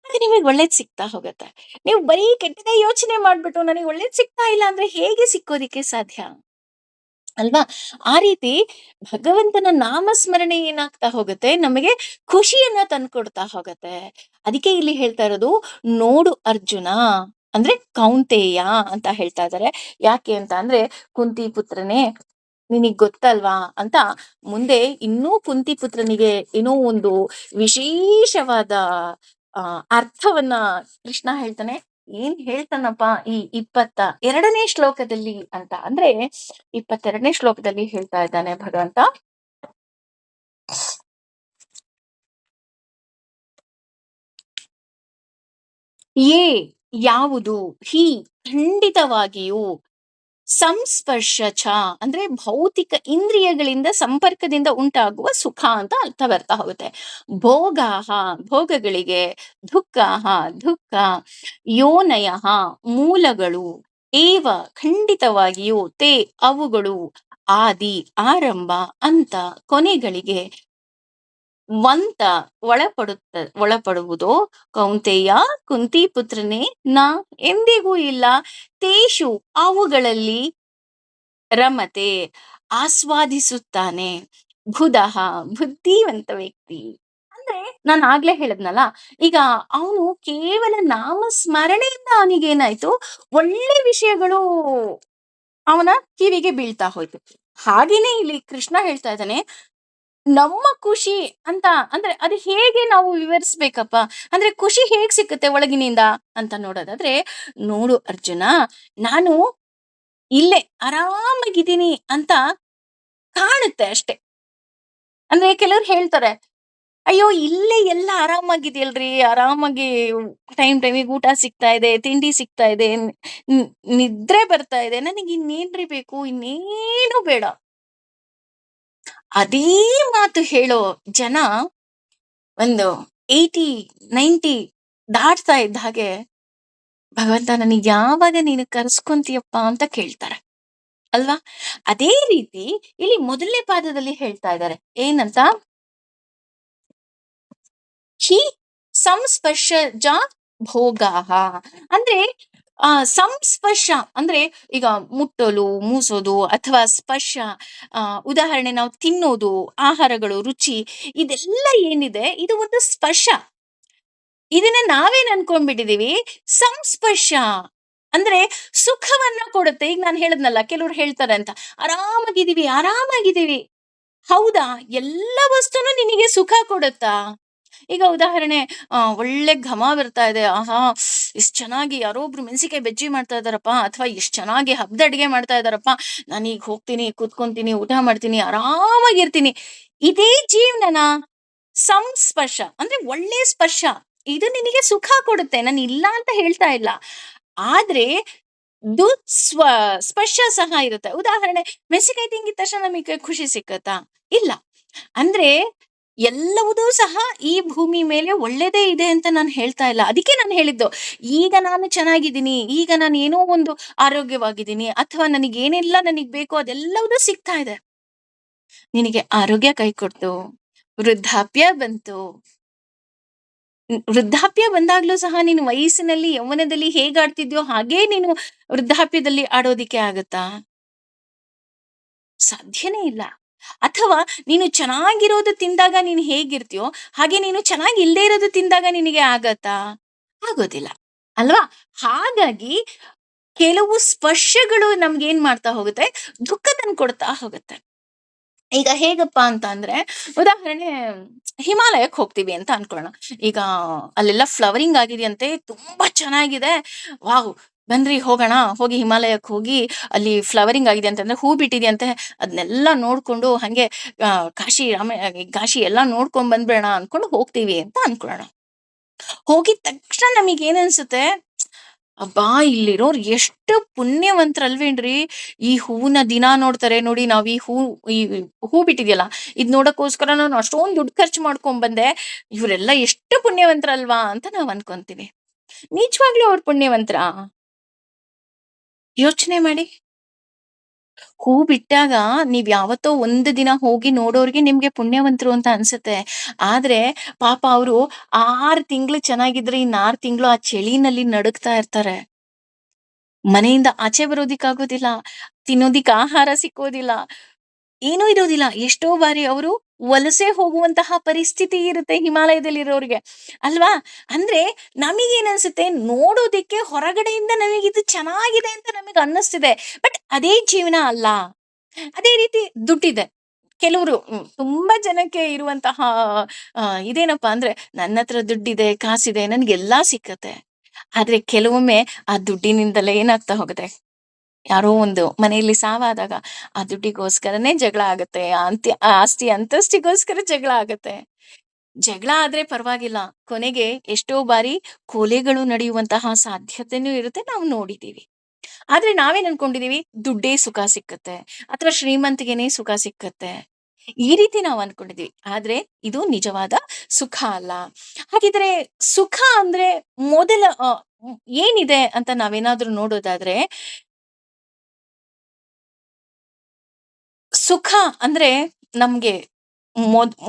ಅದು ನಿಮಗೆ ಒಳ್ಳೇದ್ ಸಿಗ್ತಾ ಹೋಗುತ್ತೆ. ನೀವು ಬರೀ ಕೆಟ್ಟದೇ ಯೋಚನೆ ಮಾಡ್ಬಿಟ್ಟು ನನಗೆ ಒಳ್ಳೇದ್ ಸಿಗ್ತಾ ಇಲ್ಲ ಅಂದ್ರೆ ಹೇಗೆ ಸಿಕ್ಕೋದಿಕ್ಕೆ ಸಾಧ್ಯ? ಅಲ್ವಾ? ಆ ರೀತಿ ಭಗವಂತನ ನಾಮಸ್ಮರಣೆ ಏನಾಗ್ತಾ ಹೋಗುತ್ತೆ, ನಮಗೆ ಖುಷಿಯನ್ನ ತಂದ್ಕೊಡ್ತಾ ಹೋಗುತ್ತೆ. ಅದಕ್ಕೆ ಇಲ್ಲಿ ಹೇಳ್ತಾ ಇರೋದು, ನೋಡು ಅರ್ಜುನ, ಅಂದ್ರೆ ಕೌಂತೇಯ ಅಂತ ಹೇಳ್ತಾ ಇದ್ದಾರೆ. ಯಾಕೆ ಅಂತ ಅಂದ್ರೆ, ಕುಂತಿ ಪುತ್ರನೇ ನಿನಗ್ ಗೊತ್ತಲ್ವಾ ಅಂತ ಮುಂದೆ ಇನ್ನೂ ಕುಂತಿ ಪುತ್ರನಿಗೆ ಏನೋ ಒಂದು ವಿಶೇಷವಾದ ಅರ್ಥವನ್ನ ಕೃಷ್ಣ ಹೇಳ್ತಾನೆ. ಏನ್ ಹೇಳ್ತಾನಪ್ಪ ಈ 22ನೇ ಶ್ಲೋಕದಲ್ಲಿ ಅಂತ ಅಂದ್ರೆ, 22ನೇ ಶ್ಲೋಕದಲ್ಲಿ ಹೇಳ್ತಾ ಇದ್ದಾನೆ ಭಗವಂತ, ಏ ಯಾವುದು, ಹಿ ಖಂಡಿತವಾಗಿಯೂ, ಸಂಸ್ಪರ್ಶ ಚ ಅಂದ್ರೆ ಭೌತಿಕ ಇಂದ್ರಿಯಗಳಿಂದ ಸಂಪರ್ಕದಿಂದ ಉಂಟಾಗುವ ಸುಖ ಅಂತ ಅರ್ಥ ಬರ್ತಾ ಹೋಗುತ್ತೆ. ಭೋಗಾಹ ಭೋಗಗಳಿಗೆ, ದುಃಖಾಹ ದುಃಖ, ಯೋನಯ ಮೂಲಗಳು, ಏವ ಖಂಡಿತವಾಗಿಯೂ, ತೇ ಅವುಗಳು, ಆದಿ ಆರಂಭ ಅಂತ ಕೊನೆಗಳಿಗೆ, ವಂತ ಒಳಪಡುವುದು, ಕೌಂತೆಯ ಕುಂತಿ ಪುತ್ರನೇ, ನ ಎಂದಿಗೂ ಇಲ್ಲ, ತೇಷು ಅವುಗಳಲ್ಲಿ, ರಮತೆ ಆಸ್ವಾದಿಸುತ್ತಾನೆ, ಬುಧಃ ಬುದ್ಧಿವಂತ ವ್ಯಕ್ತಿ. ಅಂದ್ರೆ ನಾನು ಆಗ್ಲೇ ಹೇಳದ್ನಲ್ಲ, ಈಗ ಅವನು ಕೇವಲ ನಾಮ ಸ್ಮರಣೆಯಿಂದ ಅವನಿಗೇನಾಯ್ತು, ಒಳ್ಳೆ ವಿಷಯಗಳು ಅವನ ಕಿವಿಗೆ ಬೀಳ್ತಾ ಹೋಯ್ತು. ಹಾಗೇನೆ ಇಲ್ಲಿ ಕೃಷ್ಣ ಹೇಳ್ತಾ ಇದ್ದಾನೆ, ನಮ್ಮ ಖುಷಿ ಅಂತ ಅಂದ್ರೆ ಅದು ಹೇಗೆ ನಾವು ವಿವರಿಸ್ಬೇಕಪ್ಪ, ಅಂದ್ರೆ ಖುಷಿ ಹೇಗ್ ಸಿಕ್ಕುತ್ತೆ ಒಳಗಿನಿಂದ ಅಂತ ನೋಡೋದಾದ್ರೆ, ನೋಡು ಅರ್ಜುನ, ನಾನು ಇಲ್ಲೇ ಆರಾಮಾಗಿದ್ದೀನಿ ಅಂತ ಕಾಣುತ್ತೆ ಅಷ್ಟೆ. ಅಂದ್ರೆ ಕೆಲವ್ರು ಹೇಳ್ತಾರೆ, ಅಯ್ಯೋ ಇಲ್ಲೇ ಎಲ್ಲ ಆರಾಮಾಗಿದೆಯಲ್ರಿ, ಆರಾಮಾಗಿ ಟೈಮಿಗೆ ಊಟ ಸಿಗ್ತಾ ಇದೆ, ತಿಂಡಿ ಸಿಗ್ತಾ ಇದೆ, ನಿದ್ರೆ ಬರ್ತಾ ಇದೆ, ನನಗೆ ಇನ್ನೇನ್ರಿ ಬೇಕು, ಇನ್ನೇನು ಬೇಡ. ಅದೇ ಮಾತು ಹೇಳೋ ಜನ ಒಂದು 80 90 ದಾಟ್ತಾ ಇದ್ದ ಹಾಗೆ, ಭಗವಂತ ನನಗೆ ಯಾವಾಗ ನೀನು ಕರ್ಸ್ಕೊಂತೀಯಪ್ಪ ಅಂತ ಕೇಳ್ತಾರೆ ಅಲ್ವಾ? ಅದೇ ರೀತಿ ಇಲ್ಲಿ ಮೊದಲನೇ ಪಾದದಲ್ಲಿ ಹೇಳ್ತಾ ಇದ್ದಾರೆ ಏನಂತ, ಹಿ ಸಂಸ್ಪರ್ಶಜ ಭೋಗಾಹ ಅಂದ್ರೆ, ಸಂಸ್ಪರ್ಶ ಅಂದ್ರೆ ಈಗ ಮುಟ್ಟಲು, ಮೂಸೋದು ಅಥವಾ ಸ್ಪರ್ಶ, ಉದಾಹರಣೆ ನಾವು ತಿನ್ನೋದು, ಆಹಾರಗಳು, ರುಚಿ, ಇದೆಲ್ಲ ಏನಿದೆ ಇದು ಒಂದು ಸ್ಪರ್ಶ. ಇದನ್ನ ನಾವೇನ್ ಅನ್ಕೊಂಡ್ಬಿಟ್ಟಿದೀವಿ, ಸಂಸ್ಪರ್ಶ ಅಂದ್ರೆ ಸುಖವನ್ನ ಕೊಡುತ್ತೆ. ಈಗ ನಾನು ಹೇಳದ್ನಲ್ಲ, ಕೆಲವ್ರು ಹೇಳ್ತಾರೆ ಅಂತ, ಆರಾಮಾಗಿದೀವಿ ಆರಾಮಾಗಿದೀವಿ. ಹೌದಾ? ಎಲ್ಲ ವಸ್ತುನು ನಿನಗೆ ಸುಖ ಕೊಡುತ್ತಾ? ಈಗ ಉದಾಹರಣೆ, ಒಳ್ಳೆ ಘಮ ಬರ್ತಾ ಇದೆ, ಆಹಾ ಇಷ್ಟ್ ಚೆನ್ನಾಗಿ ಯಾರೋ ಒಬ್ರು ಮೆಣಸಿಕಾಯಿ ಬಜ್ಜಿ ಮಾಡ್ತಾ ಇದಾರಪ್ಪ, ಅಥವಾ ಇಷ್ಟ್ ಚೆನ್ನಾಗಿ ಹಬ್ಬದ ಅಡಿಗೆ ಮಾಡ್ತಾ ಇದಾರಪ್ಪ, ನಾನೀಗ ಹೋಗ್ತೀನಿ, ಕೂತ್ಕೊಂತೀನಿ, ಊಟ ಮಾಡ್ತೀನಿ, ಆರಾಮಾಗಿರ್ತೀನಿ. ಇದೇ ಜೀವನನ ಸಂಸ್ಪರ್ಶ ಅಂದ್ರೆ ಒಳ್ಳೆ ಸ್ಪರ್ಶ, ಇದು ನಿನಗೆ ಸುಖ ಕೊಡುತ್ತೆ, ನಾನು ಇಲ್ಲ ಅಂತ ಹೇಳ್ತಾ ಇಲ್ಲ. ಆದ್ರೆ ದುಸ್ವ ಸ್ಪರ್ಶ ಸಹ ಇರುತ್ತೆ. ಉದಾಹರಣೆ, ಮೆಣಸಿನಕಾಯಿ ತಿಂದಿದ ತಕ್ಷಣ ನಮಗೆ ಖುಷಿ ಸಿಕ್ಕತ್ತಾ? ಇಲ್ಲ. ಅಂದ್ರೆ ಎಲ್ಲವುದೂ ಸಹ ಈ ಭೂಮಿ ಮೇಲೆ ಒಳ್ಳೆದೇ ಇದೆ ಅಂತ ನಾನು ಹೇಳ್ತಾ ಇಲ್ಲ. ಅದಕ್ಕೆ ನಾನು ಹೇಳಿದ್ದು, ಈಗ ನಾನು ಚೆನ್ನಾಗಿದ್ದೀನಿ, ಈಗ ನಾನು ಏನೋ ಒಂದು ಆರೋಗ್ಯವಾಗಿದ್ದೀನಿ, ಅಥವಾ ನನಗೇನೆಲ್ಲ ನನಗ್ ಬೇಕೋ ಅದೆಲ್ಲವೂ ಸಿಗ್ತಾ ಇದೆ. ನಿನಗೆ ಆರೋಗ್ಯ ಕೈ ಕೊಡ್ತು, ವೃದ್ಧಾಪ್ಯ ಬಂತು. ವೃದ್ಧಾಪ್ಯ ಬಂದಾಗ್ಲೂ ಸಹ ನೀನು ವಯಸ್ಸಿನಲ್ಲಿ ಯೌವನದಲ್ಲಿ ಹೇಗ್ ಆಡ್ತಿದ್ಯೋ ಹಾಗೇ ನೀನು ವೃದ್ಧಾಪ್ಯದಲ್ಲಿ ಆಡೋದಿಕ್ಕೆ ಆಗತ್ತಾ? ಸಾಧ್ಯನೇ ಇಲ್ಲ. ಅಥವಾ ನೀನು ಚೆನ್ನಾಗಿರೋದು ತಿಂದಾಗ ನೀನು ಹೇಗಿರ್ತೀಯೋ ಹಾಗೆ ನೀನು ಚೆನ್ನಾಗಿ ಇಲ್ಲದೆ ಇರೋದು ತಿಂದಾಗ ನಿನಗೆ ಆಗತ್ತಾ? ಆಗೋದಿಲ್ಲ ಅಲ್ವಾ? ಹಾಗಾಗಿ ಕೆಲವು ಸ್ಪರ್ಶಗಳು ನಮ್ಗೆ ಏನ್ ಮಾಡ್ತಾ ಹೋಗುತ್ತೆ, ದುಃಖ ತಂದು ಕೊಡ್ತಾ ಹೋಗುತ್ತೆ. ಈಗ ಹೇಗಪ್ಪ ಅಂತ ಅಂದ್ರೆ, ಉದಾಹರಣೆ, ಹಿಮಾಲಯಕ್ಕೆ ಹೋಗ್ತೀವಿ ಅಂತ ಅನ್ಕೊಳ್ಳೋಣ. ಈಗ ಅಲ್ಲೆಲ್ಲ ಫ್ಲವರಿಂಗ್ ಆಗಿದೆಯಂತೆ, ತುಂಬಾ ಚೆನ್ನಾಗಿದೆ, ವಾವ್ ಬನ್ರಿ ಹೋಗೋಣ, ಹೋಗಿ ಹಿಮಾಲಯಕ್ಕೆ ಹೋಗಿ ಅಲ್ಲಿ ಫ್ಲವರಿಂಗ್ ಆಗಿದೆ ಅಂತಂದ್ರೆ ಹೂ ಬಿಟ್ಟಿದೆಯಂತೆ, ಅದನ್ನೆಲ್ಲ ನೋಡ್ಕೊಂಡು ಹಂಗೆ ಕಾಶಿ ಎಲ್ಲ ನೋಡ್ಕೊಂಡ್ ಬಂದ್ಬೇಡ ಅನ್ಕೊಂಡು ಹೋಗ್ತೀವಿ ಅಂತ ಅನ್ಕೊಳ್ಳೋಣ. ಹೋಗಿದ ತಕ್ಷಣ ನಮಗ್ ಏನ್ ಅನ್ಸುತ್ತೆ, ಅಬ್ಬಾ ಇಲ್ಲಿರೋರ್ ಎಷ್ಟು ಪುಣ್ಯವಂತರಲ್ವೇನ್ರಿ, ಈ ಹೂವನ್ನ ದಿನಾ ನೋಡ್ತಾರೆ ನೋಡಿ, ನಾವ್ ಈ ಹೂ ಬಿಟ್ಟಿದ್ಯಲ್ಲ ಇದ್ ನೋಡಕ್ಕೋಸ್ಕರ ನಾನು ಅಷ್ಟೊಂದು ದುಡ್ಡು ಖರ್ಚು ಮಾಡ್ಕೊಂಡ್ ಬಂದೆ, ಇವರೆಲ್ಲ ಎಷ್ಟು ಪುಣ್ಯವಂತರಲ್ವಾ ಅಂತ ನಾವ್ ಅನ್ಕೊಂತೀವಿ. ನಿಜವಾಗ್ಲೂ ಅವ್ರ ಪುಣ್ಯವಂತರ? ಯೋಚನೆ ಮಾಡಿ. ಹೂ ಬಿಟ್ಟಾಗ ನೀವ್ ಯಾವತ್ತೋ ಒಂದು ದಿನ ಹೋಗಿ ನೋಡೋರ್ಗೆ ನಿಮ್ಗೆ ಪುಣ್ಯವಂತರು ಅಂತ ಅನ್ಸುತ್ತೆ. ಆದ್ರೆ ಪಾಪ ಅವರು 6 ತಿಂಗಳು ಚೆನ್ನಾಗಿದ್ರೆ ಇನ್ನು 6 ತಿಂಗಳು ಆ ಚಳಿನಲ್ಲಿ ನಡುಗ್ತಾ ಇರ್ತಾರೆ. ಮನೆಯಿಂದ ಆಚೆ ಬರೋದಿಕ್ಕಾಗೋದಿಲ್ಲ. ತಿನ್ನೋದಿಕ್ ಆಹಾರ ಸಿಕ್ಕೋದಿಲ್ಲ. ಏನೂ ಇರೋದಿಲ್ಲ. ಎಷ್ಟೋ ಬಾರಿ ಅವರು ವಲಸೆ ಹೋಗುವಂತಹ ಪರಿಸ್ಥಿತಿ ಇರುತ್ತೆ ಹಿಮಾಲಯದಲ್ಲಿರೋರ್ಗೆ. ಅಲ್ವಾ? ಅಂದ್ರೆ ನಮಿಗೇನನ್ಸುತ್ತೆ ನೋಡೋದಿಕ್ಕೆ ಹೊರಗಡೆಯಿಂದ ನಮಿಗಿದು ಚೆನ್ನಾಗಿದೆ ಅಂತ ನಮಿಗ್ ಅನ್ನಿಸ್ತಿದೆ. ಬಟ್ ಅದೇ ಜೀವನ ಅಲ್ಲ. ಅದೇ ರೀತಿ ದುಡ್ಡಿದೆ. ಕೆಲವ್ರು ತುಂಬಾ ಜನಕ್ಕೆ ಇರುವಂತಹ ಇದೇನಪ್ಪಾ ಅಂದ್ರೆ ನನ್ನತ್ರ ದುಡ್ಡಿದೆ, ಕಾಸಿದೆ, ನನ್ಗೆಲ್ಲಾ ಸಿಕ್ಕತ್ತೆ. ಆದ್ರೆ ಕೆಲವೊಮ್ಮೆ ಆ ದುಡ್ಡಿನಿಂದಲೇ ಏನಾಗ್ತಾ ಹೋಗುತ್ತೆ? ಯಾರೋ ಒಂದು ಮನೆಯಲ್ಲಿ ಸಾವಾದಾಗ ಆ ದುಡ್ಡಿಗೋಸ್ಕರನೇ ಜಗಳ ಆಗತ್ತೆ. ಆ ಆಸ್ತಿ ಅಂತಸ್ತಿಗೋಸ್ಕರ ಜಗಳ ಆಗತ್ತೆ. ಜಗಳ ಆದ್ರೆ ಪರವಾಗಿಲ್ಲ. ಕೊನೆಗೆ ಎಷ್ಟೋ ಬಾರಿ ಕೊಲೆಗಳು ನಡೆಯುವಂತಹ ಸಾಧ್ಯತೆನೂ ಇರುತ್ತೆ. ನಾವು ನೋಡಿದೀವಿ. ಆದ್ರೆ ನಾವೇನ್ ಅನ್ಕೊಂಡಿದೀವಿ ದುಡ್ಡೇ ಸುಖ ಸಿಕ್ಕತ್ತೆ ಅಥವಾ ಶ್ರೀಮಂತಿಗೆನೇ ಸುಖ ಸಿಕ್ಕತ್ತೆ. ಈ ರೀತಿ ನಾವು ಅನ್ಕೊಂಡಿದೀವಿ. ಆದ್ರೆ ಇದು ನಿಜವಾದ ಸುಖ ಅಲ್ಲ. ಹಾಗಿದ್ರೆ ಸುಖ ಅಂದ್ರೆ ಮೊದಲ ಏನಿದೆ ಅಂತ ನಾವೇನಾದ್ರೂ ನೋಡೋದಾದ್ರೆ ಸುಖ ಅಂದ್ರೆ ನಮ್ಗೆ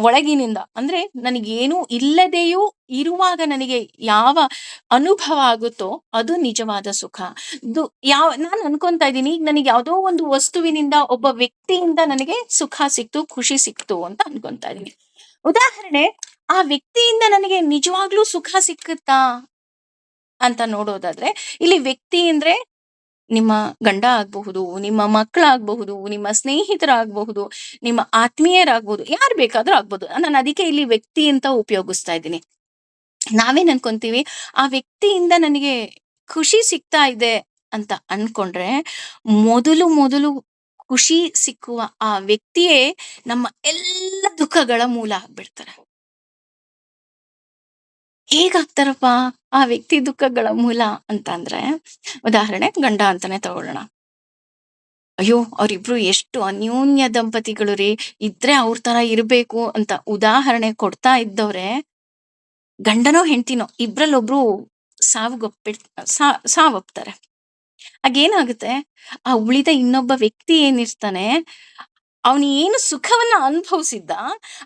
ಒಳಗಿನಿಂದ ಅಂದ್ರೆ ನನಗೇನೂ ಇಲ್ಲದೆಯೂ ಇರುವಾಗ ನನಗೆ ಯಾವ ಅನುಭವ ಆಗುತ್ತೋ ಅದು ನಿಜವಾದ ಸುಖ. ನಾನ್ ಅನ್ಕೊಂತಾ ಇದ್ದೀನಿ ಈಗ ನನಗೆ ಯಾವುದೋ ಒಂದು ವಸ್ತುವಿನಿಂದ ಒಬ್ಬ ವ್ಯಕ್ತಿಯಿಂದ ನನಗೆ ಸುಖ ಸಿಕ್ತು, ಖುಷಿ ಸಿಕ್ತು ಅಂತ ಅನ್ಕೊಂತಾ ಇದೀನಿ. ಉದಾಹರಣೆ ಆ ವ್ಯಕ್ತಿಯಿಂದ ನನಗೆ ನಿಜವಾಗ್ಲೂ ಸುಖ ಸಿಕ್ಕುತ್ತಾ ಅಂತ ನೋಡೋದಾದ್ರೆ ಇಲ್ಲಿ ವ್ಯಕ್ತಿ ಅಂದ್ರೆ ನಿಮ್ಮ ಗಂಡ ಆಗ್ಬಹುದು, ನಿಮ್ಮ ಮಕ್ಕಳಾಗಬಹುದು, ನಿಮ್ಮ ಸ್ನೇಹಿತರಾಗಬಹುದು, ನಿಮ್ಮ ಆತ್ಮೀಯರಾಗಬಹುದು, ಯಾರು ಬೇಕಾದ್ರೂ ಆಗ್ಬೋದು. ನಾನು ಅದಕ್ಕೆ ಇಲ್ಲಿ ವ್ಯಕ್ತಿ ಅಂತ ಉಪಯೋಗಿಸ್ತಾ ಇದ್ದೀನಿ. ನಾವೇನ್ ಅನ್ಕೊಂತೀವಿ ಆ ವ್ಯಕ್ತಿಯಿಂದ ನನಗೆ ಖುಷಿ ಸಿಗ್ತಾ ಇದೆ ಅಂತ ಅನ್ಕೊಂಡ್ರೆ ಮೊದಲು ಮೊದಲು ಖುಷಿ ಸಿಕ್ಕುವ ಆ ವ್ಯಕ್ತಿಯೇ ನಮ್ಮ ಎಲ್ಲ ದುಃಖಗಳ ಮೂಲ ಆಗ್ಬಿಡ್ತಾರೆ. ಹೇಗಾಗ್ತಾರಪ್ಪ ಆ ವ್ಯಕ್ತಿ ದುಃಖಗಳ ಮೂಲ ಅಂತ ಅಂದ್ರೆ ಉದಾಹರಣೆ ಗಂಡ ಅಂತಾನೆ ತಗೊಳ್ಳೋಣ. ಅಯ್ಯೋ ಅವ್ರಿಬ್ರು ಎಷ್ಟು ಅನ್ಯೋನ್ಯ ದಂಪತಿಗಳು ರೀ, ಇದ್ರೆ ಅವ್ರ ತರ ಇರ್ಬೇಕು ಅಂತ ಉದಾಹರಣೆ ಕೊಡ್ತಾ ಇದ್ದವ್ರೆ ಗಂಡನೋ ಹೆಂಡ್ತಿನೋ ಇಬ್ರಲ್ಲೊಬ್ರು ಸಾವುಗೊಪ್ಪಿಡ್ ಸಾವೊಪ್ತಾರೆ. ಆಗೇನಾಗುತ್ತೆ ಆ ಉಳಿದ ಇನ್ನೊಬ್ಬ ವ್ಯಕ್ತಿ ಏನಿರ್ತಾನೆ ಅವನು ಏನು ಸುಖವನ್ನ ಅನುಭವಿಸಿದ್ದ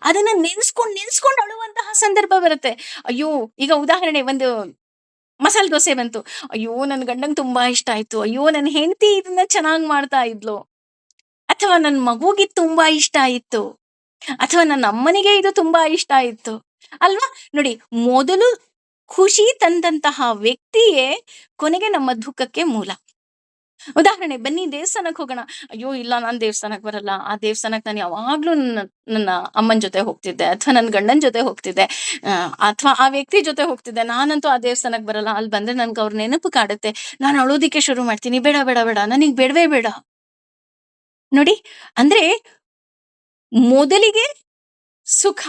ಅದನ್ನ ನೆನ್ಸ್ಕೊಂಡ್ ಅಳುವಂತಹ ಸಂದರ್ಭ ಬರುತ್ತೆ. ಅಯ್ಯೋ ಈಗ ಉದಾಹರಣೆ ಒಂದು ಮಸಾಲೆ ದೋಸೆ ಬಂತು. ಅಯ್ಯೋ ನನ್ ಗಂಡಂಗ್ ತುಂಬಾ ಇಷ್ಟ ಆಯ್ತು. ಅಯ್ಯೋ ನನ್ ಹೆಂಡತಿ ಇದನ್ನ ಚೆನ್ನಾಗ್ ಮಾಡ್ತಾ ಇದ್ಲು. ಅಥವಾ ನನ್ ಮಗುಗೆ ತುಂಬಾ ಇಷ್ಟ ಆಯಿತು. ಅಥವಾ ನನ್ನ ಅಮ್ಮನಿಗೆ ಇದು ತುಂಬಾ ಇಷ್ಟ ಆಯಿತು. ಅಲ್ವಾ? ನೋಡಿ ಮೊದಲು ಖುಷಿ ತಂದಂತಹ ವ್ಯಕ್ತಿಯೇ ಕೊನೆಗೆ ನಮ್ಮ ದುಃಖಕ್ಕೆ ಮೂಲ. ಉದಾಹರಣೆ ಬನ್ನಿ ದೇವಸ್ಥಾನಕ್ಕೆ ಹೋಗೋಣ. ಅಯ್ಯೋ ಇಲ್ಲ ನಾನ್ ದೇವಸ್ಥಾನಕ್ಕೆ ಬರಲ್ಲ. ಆ ದೇವಸ್ಥಾನಕ್ಕೆ ನಾನು ಯಾವಾಗ್ಲೂ ನನ್ನ ಅಮ್ಮನ ಜೊತೆ ಹೋಗ್ತಿದ್ದೆ ಅಥವಾ ನನ್ನ ಗಂಡನ ಜೊತೆ ಹೋಗ್ತಿದ್ದೆ. ಅಥವಾ ಆ ವ್ಯಕ್ತಿ ಜೊತೆ ಹೋಗ್ತಿದ್ದೆ. ನಾನಂತೂ ಆ ದೇವಸ್ಥಾನಕ್ಕೆ ಬರಲ್ಲ. ಅಲ್ಲಿ ಬಂದ್ರೆ ನನ್ಗೆ ಅವ್ರ ನೆನಪು ಕಾಡುತ್ತೆ. ನಾನು ಅಳೋದಿಕ್ಕೆ ಶುರು ಮಾಡ್ತೀನಿ. ಬೇಡ ಬೇಡ ಬೇಡ ನನಗ್ ಬೇಡವೇ ಬೇಡ. ನೋಡಿ ಅಂದ್ರೆ ಮೊದಲಿಗೆ ಸುಖ.